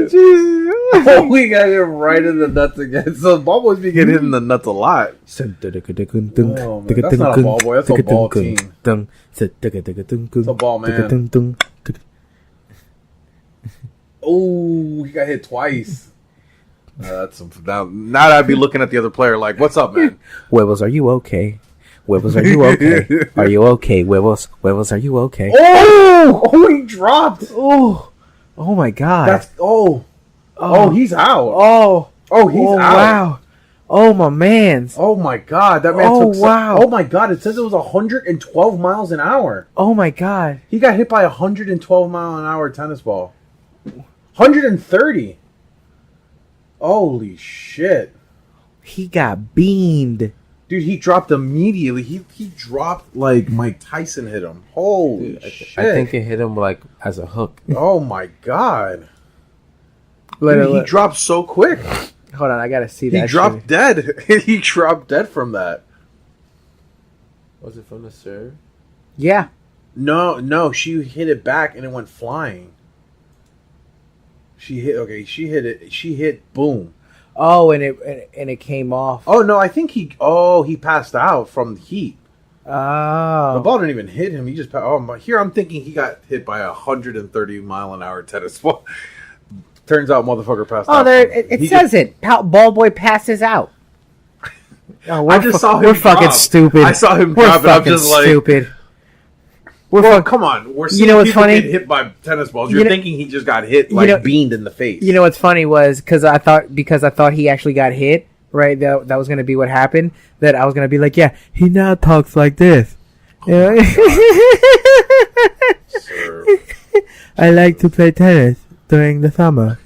Jesus. Oh, we got hit right in the nuts again. So ball boys be getting hit in the nuts a lot. Oh, man, that's not a ball boy. That's a ball team. It's a ball man. Oh, he got hit twice. That's some. Now I'd be looking at the other player like, "What's up, man? Huevos, are you okay? Huevos, are you okay? Are you okay? Huevos, are you okay?" Oh, he dropped. Oh my God. He's out. He's out. Wow. Oh my man's. Oh my God, that man took. Wow. Oh my God, it says it was 112 miles an hour. Oh my God. He got hit by a 112 mile an hour tennis ball. 130. Holy shit. He got beamed. Dude, he dropped immediately. He dropped like Mike Tyson hit him. Holy shit. I think it hit him like as a hook. Oh my God. Dude, he dropped so quick. Hold on, I gotta see that. He dropped dead. He dropped dead from that. Was it from the serve? Yeah. No, she hit it back and it went flying. She hit it. She hit boom. Oh, and it came off. Oh no, I think he passed out from the heat. Oh. The ball didn't even hit him. He just here I'm thinking he got hit by a 130 mile an hour tennis ball. Turns out motherfucker passed out. Oh, there it says it. Ball boy passes out. Oh, I just saw him. We're fucking stupid. I saw him drop it. I'm just like stupid. Come on. We're seeing what's people funny? get hit by tennis balls. You're thinking he just got hit, like beamed in the face. You know what's funny was because I thought he actually got hit. Right, that was gonna be what happened. That I was gonna be like, yeah, he now talks like this. Oh, I like to play tennis during the summer.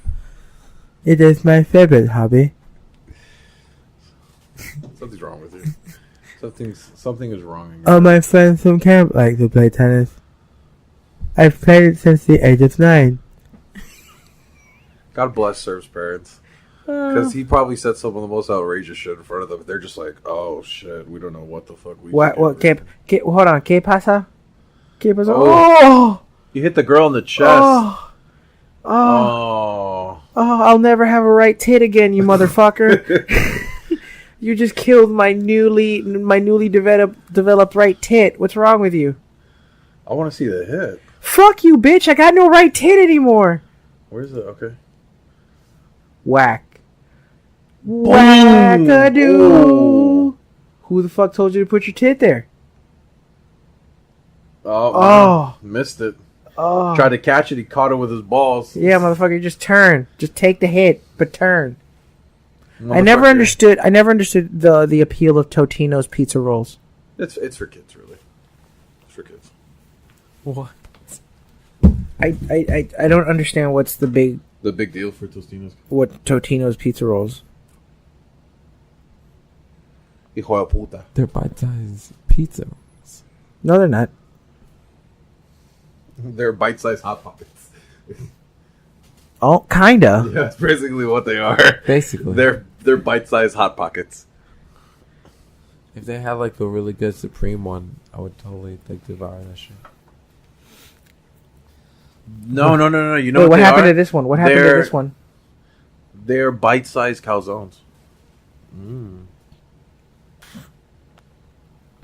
It is my favorite hobby. Something's wrong with you. Something is wrong. All my friends from camp like to play tennis. I've played it since the age of 9. God bless Serve's parents. Because he probably said some of the most outrageous shit in front of them. They're just like, oh shit, we don't know what the fuck we What? Hold on. ¿Qué pasa? ¿Qué pasa? Oh! You hit the girl in the chest. Oh. Oh, I'll never have a right tit again, you motherfucker. You just killed my newly developed right tit. What's wrong with you? I want to see the hip. Fuck you, bitch. I got no right tit anymore. Where's it? Okay. Whack. Whack-a-doo. Who the fuck told you to put your tit there? Oh. Missed it. Oh. Tried to catch it. He caught it with his balls. Yeah, motherfucker, just turn. Just take the hit, but turn. I never understood the appeal of Totino's pizza rolls. It's for kids, really. It's for kids. What? I don't understand what's the big deal for Totino's. What Totino's pizza rolls? Hijo de puta. They're bite-sized pizza rolls. No, they're not. They're bite-sized Hot Pockets. Oh, kinda. Yeah, that's basically what they are. Basically. They're bite-sized Hot Pockets. If they had like a really good Supreme one, I would totally like devour that shit. No. You know Wait, what happened are? to this one? What happened to this one? They're bite-sized calzones.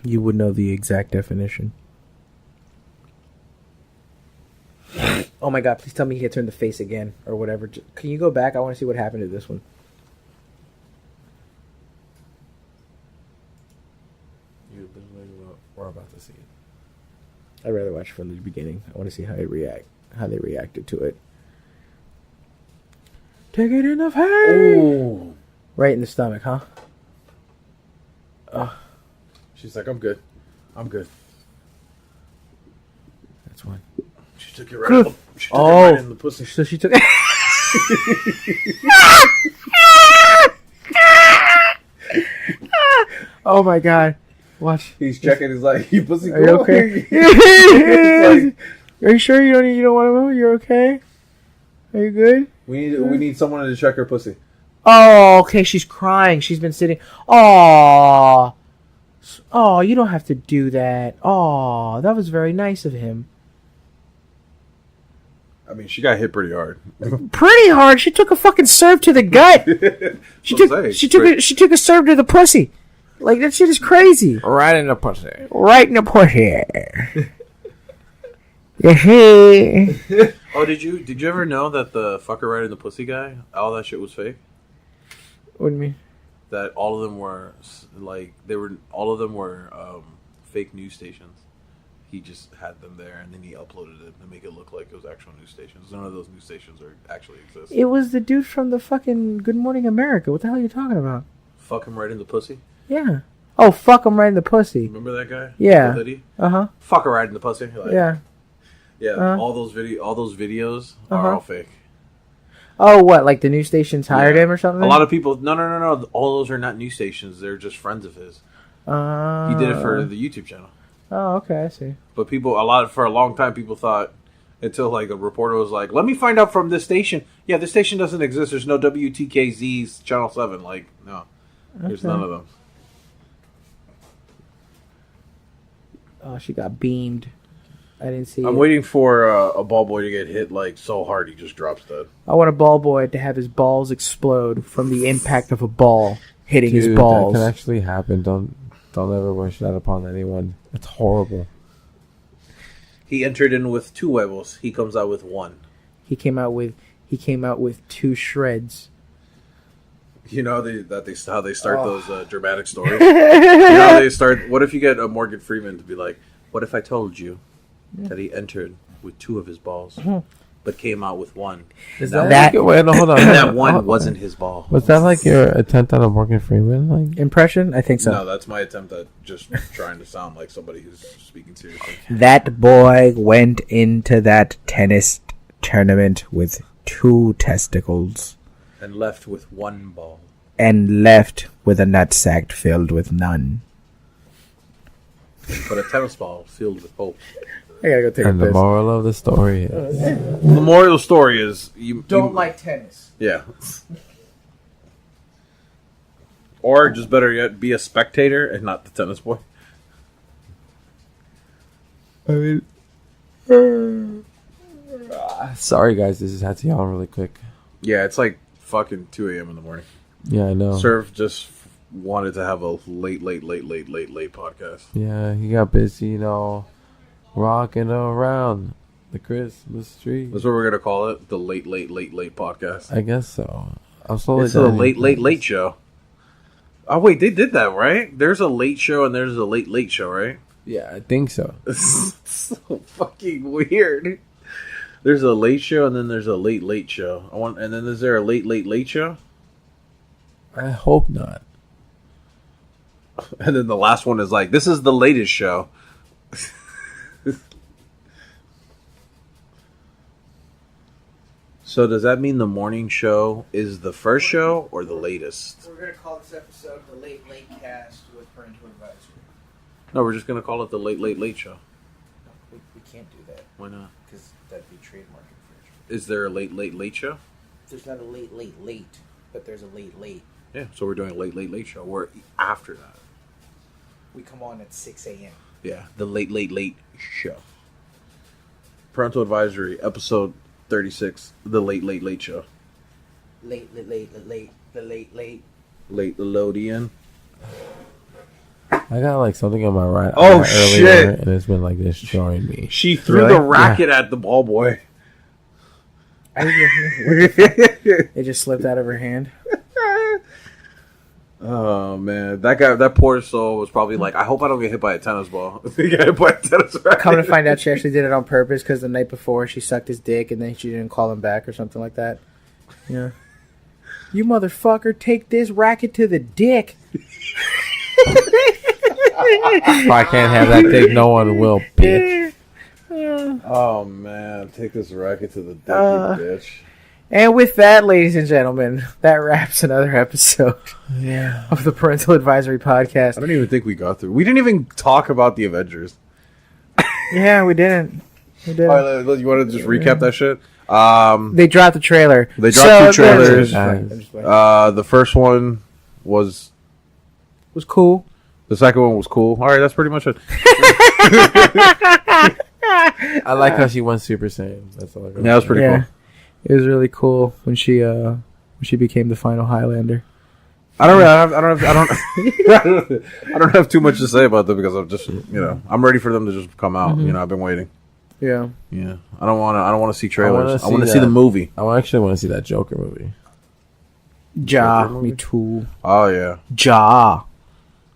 You would know the exact definition. Oh my god, please tell me he hits her in the face again or whatever. Can you go back? I want to see what happened to this one. We're about to see it. I'd rather watch from the beginning. I want to see how they reacted to it. Take it in the face. Ooh. Right in the stomach, huh? She's like, I'm good. That's one. She took it right in the pussy. So she took. Oh my god! Watch. He's checking. He's like, "You pussy Are you cool?" okay? Like, are you sure you don't want to move? You're okay? Are you good? we need someone to check her pussy. Oh, okay. She's crying. She's been sitting. Oh, you don't have to do that. Oh, that was very nice of him. I mean, she got hit pretty hard. Pretty hard. She took a fucking serve to the gut. She took a serve to the pussy. Like, that shit is crazy. Right in the pussy. Right in the pussy. Yeah. Oh, did you ever know that the fucker right in the pussy guy, all that shit was fake? What do you mean? That all of them were fake news stations. He just had them there, and then he uploaded it to make it look like it was actual news stations. None of those news stations actually exist. It was the dude from the fucking Good Morning America. What the hell are you talking about? Fuck him right in the pussy. Yeah. Oh, fuck him right in the pussy. Remember that guy? Yeah. Uh-huh. Fuck her right in the pussy. Like, yeah. Yeah. All those videos are all fake. Oh, what? Like the news stations hired him or something? A lot of people. No. All those are not news stations. They're just friends of his. He did it for the YouTube channel. Oh, okay, I see. But for a long time, people thought, until like a reporter was like, "Let me find out from this station." Yeah, this station doesn't exist. There's no WTKZ's Channel 7. Like, no, there's none of them. Oh, she got beamed. I didn't see. I'm waiting for a ball boy to get hit like so hard he just drops dead. I want a ball boy to have his balls explode from the impact of a ball hitting his balls. That can actually happen. Don't ever wish that upon anyone. It's horrible. He entered in with 2 huevos. He comes out with 1. He came out with 2 shreds. You know how they start those dramatic stories. You know how they start. What if you get a Morgan Freeman to be like, "What if I told you that he entered with 2 of his balls, but came out with 1? Is that wait, no, hold on. That one wasn't his ball." Was that like your attempt at a Morgan Freeman like impression? I think so. No, that's my attempt at just trying to sound like somebody who's speaking seriously. That boy went into that tennis tournament with 2 testicles. And left with 1 ball. And left with a nutsack filled with none. But a tennis ball filled with hope. I gotta go take a piss. And the moral of the story is... The moral of the story is... You like tennis. Yeah. Or, just better yet, be a spectator and not the tennis boy. I mean... Sorry, guys. This is had to yawn really quick. Yeah, it's like fucking 2 a.m. in the morning. Yeah, I know. Surf just wanted to have a late podcast. Yeah, he got busy, rocking around the Christmas tree. That's what we're gonna call it, the late podcast. I guess so. I'm slowly. It's a late show. Oh wait, they did that, right? There's a late show and there's a late show, right? Yeah, I think so. It's so fucking weird. There's a late show and then there's a late show. And then is there a late show? I hope not. And then the last one is like, this is the latest show. So does that mean the morning show is the first show or the latest? We're going to call this episode the Late Cast with Parental Advisory. No, we're just going to call it the late show. No, we can't do that. Why not? Because that'd be trademark infringement. Is there a late show? There's not a late, but there's a late. Yeah, so we're doing a late show. We're after that. We come on at 6 a.m. Yeah, the late show. Parental Advisory, episode 36, the late show. Late. Late Lodian. I got like something on my right Oh, eye shit. earlier, and it's been like destroying me. She threw Really? the racket at the ball boy. It just slipped out of her hand. Oh man, that poor soul was probably like, I hope I don't get hit by a tennis ball. He got hit by a tennis racket. Come to find out, she actually did it on purpose because the night before she sucked his dick and then she didn't call him back or something like that. Yeah. You motherfucker, take this racket to the dick. If I can't have that dick, no one will, bitch. Oh man, take this racket to the dick, you bitch. And with that, ladies and gentlemen, that wraps another episode Yeah. of the Parental Advisory Podcast. I don't even think we got through. We didn't even talk about the Avengers. Yeah, we didn't. All right, you want to just recap that shit? They dropped the trailer. They dropped 2 trailers. Nice. The first one was cool. The second one was cool. All right, that's pretty much it. I like how she went Super Saiyan. That's all I got. Yeah, that was pretty cool. It was really cool when she became the final Highlander. I don't have too much to say about them because I'm just, I'm ready for them to just come out. Mm-hmm. I've been waiting. Yeah. Yeah. I don't want to see trailers. I want to see see the that. movie. I actually want to see that Joker movie. Me too. Oh yeah.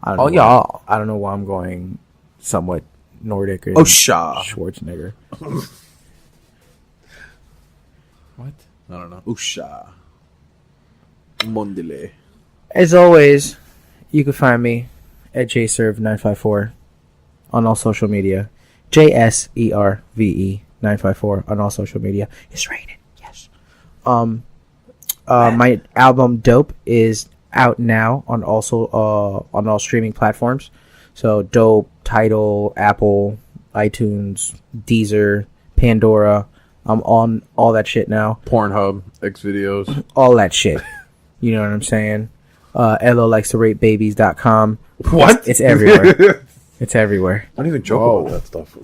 I don't know. I don't know why I'm going somewhat Nordic or Schwarzenegger. What? I don't know. Usha. Mondele. As always, you can find me at jserve954 on all social media. JSERVE954 on all social media. It's raining. Yes. My album Dope is out now on all streaming platforms. So Dope, Tidal, Apple, iTunes, Deezer, Pandora. I'm on all that shit now. Pornhub, Xvideos. All that shit. You know what I'm saying? Elo likes to rate babies.com. What? It's everywhere. It's everywhere. Don't even joke about that stuff. The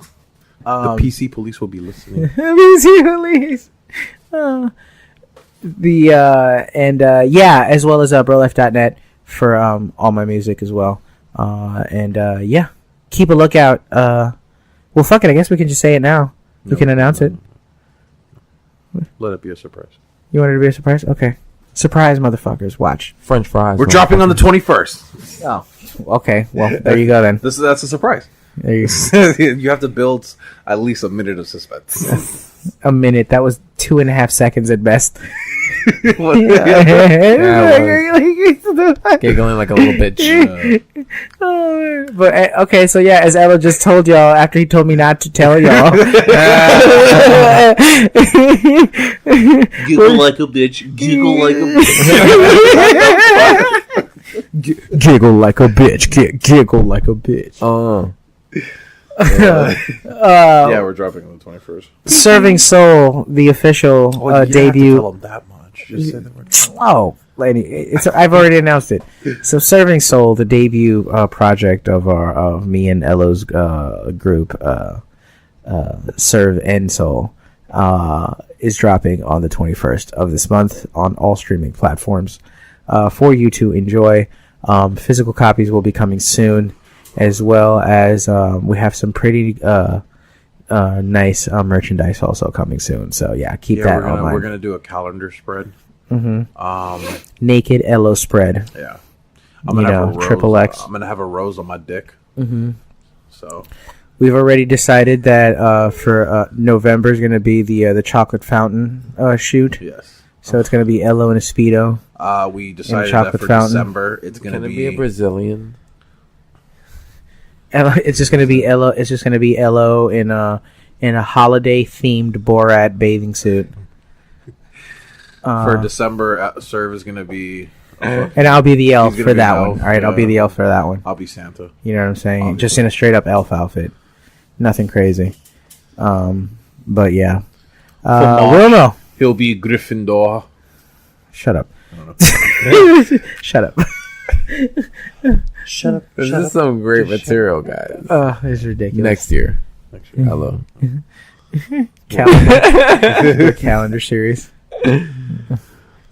PC police will be listening. PC police. As well as brolife.net for all my music as well. Keep a lookout. Well, fuck it. I guess we can just say it now. We can announce it. Let it be a surprise. You want it to be a surprise? Okay. Surprise, motherfuckers. Watch. French fries. We're dropping on the 21st. Oh. Okay. Well, there you go then. That's a surprise. There you You have to build at least a minute of suspense. A minute. That was 2.5 seconds at best. Giggling like a little bitch. Okay, so yeah, as Ella just told y'all after he told me not to tell y'all. Giggle like a bitch. Giggle like a bitch. Giggle like a bitch. Giggle like a bitch. Yeah, we're dropping on the 21st. Serving Soul, the official debut. Tell them that much. Just say the word. Oh, lady, I've already announced it. So, Serving Soul, the debut project of me and Ella's group, Serve and Soul, is dropping on the 21st of this month on all streaming platforms for you to enjoy. Physical copies will be coming soon, as well as we have some pretty nice merchandise also coming soon. So yeah, keep that on mind. We're gonna do a calendar spread. Naked Elo spread. Yeah, I'm gonna have a rose. Triple X. I'm gonna have a rose on my dick. So we've already decided that for November is gonna be the chocolate fountain shoot. Yes. So it's gonna be Elo and a Speedo. We decided chocolate that for fountain. December it's gonna be a Brazilian. It's just gonna be Elo. It's just gonna be Elo in a holiday themed Borat bathing suit. For December. Serve is gonna be, and I'll be the elf gonna for be that the one. elf, All right, I'll be yeah. the elf for that one. I'll be Santa. You know what I'm saying? Just in a straight up elf outfit, nothing crazy. But yeah, Wilmo, He'll be Gryffindor. shut up. Shut up. Shut up. This is some great material, guys. It's ridiculous. Next year. Hello. Calendar series.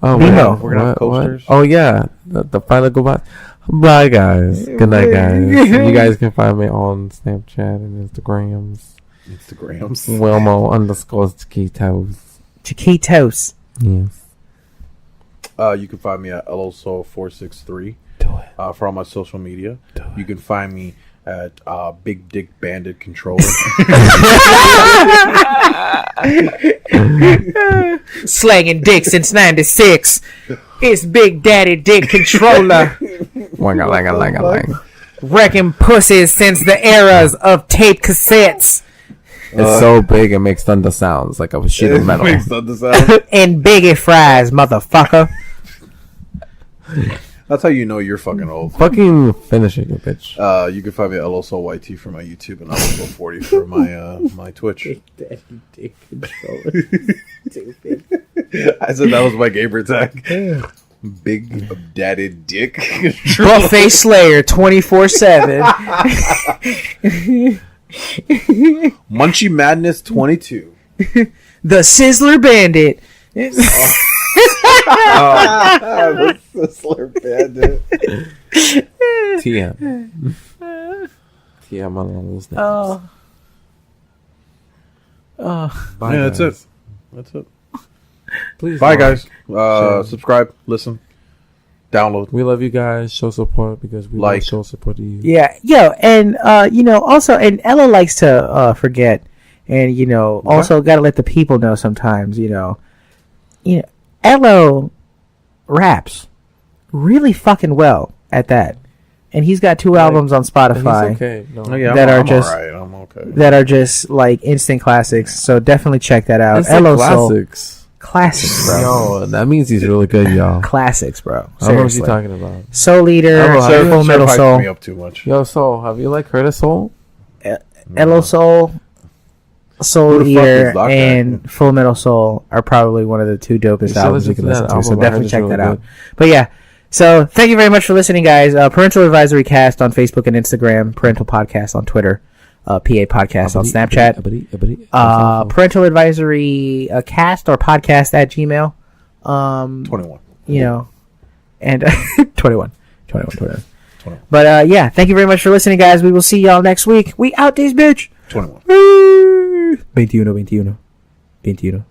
Oh, Nemo. We're gonna have coasters. Oh, yeah. The final goodbye. Bye, guys. Good night, guys. You guys can find me on Snapchat and Instagrams. Wilmo_Chiquitos. Chiquitos. Yes. You can find me at LOSO463 Do it. for all my social media. Do it. You can find me at Big Dick Bandit Controller. Slanging dick since '96. It's Big Daddy Dick Controller. Lang. Wrecking pussies since the eras of tape cassettes. It's so big it makes thunder sounds like a sheet of metal. And Biggie fries, motherfucker. That's how you know you're fucking old. Fucking finish it, you bitch. You can find me at LOSOYT for my YouTube and LOSO40 for my my Twitch. Daddy Dick Controller. I said that was my gamer tag. Big Daddy Dick Controller. Buffet Slayer 24/7. Munchie Madness 22. The Sizzler Bandit. The Sizzler Bandit. TM. TM on all those names. Bye, Yeah, that's guys. it. That's it. Please. Bye, like, guys. share. Subscribe, listen, download. We love you guys. Show support because we Like. want to show support to you. Yeah, and also, and Ella likes to forget, and also got to let the people know sometimes. Ella raps really fucking well at that, and he's got 2 albums on Spotify. He's okay. No. Oh, yeah, That I'm are just- alright. I'm okay. That are just like instant classics. So definitely check that out. It's like Elo Soul classics. classics, bro. Yo, that means he's really good, y'all. Classics, bro. I don't know what Seriously. you're talking about. Soul Eater, Sir, Full Metal hyped Soul, me up too much. Yo, Soul, have you heard of Soul? Elo Soul, Soul Who the fuck Eater, is that guy? and Full Metal Soul are probably one of the 2 dopest should albums you listen can to listen that to. So album. I heard definitely it's check really that out. good. But yeah, so thank you very much for listening, guys. Parental Advisory Cast on Facebook and Instagram. Parental Podcast on Twitter. PA Podcast on Snapchat. Parental Advisory Cast or Podcast at Gmail. 21. And 21. But yeah, thank you very much for listening, guys. We will see y'all next week. We out this bitch. 21. 21.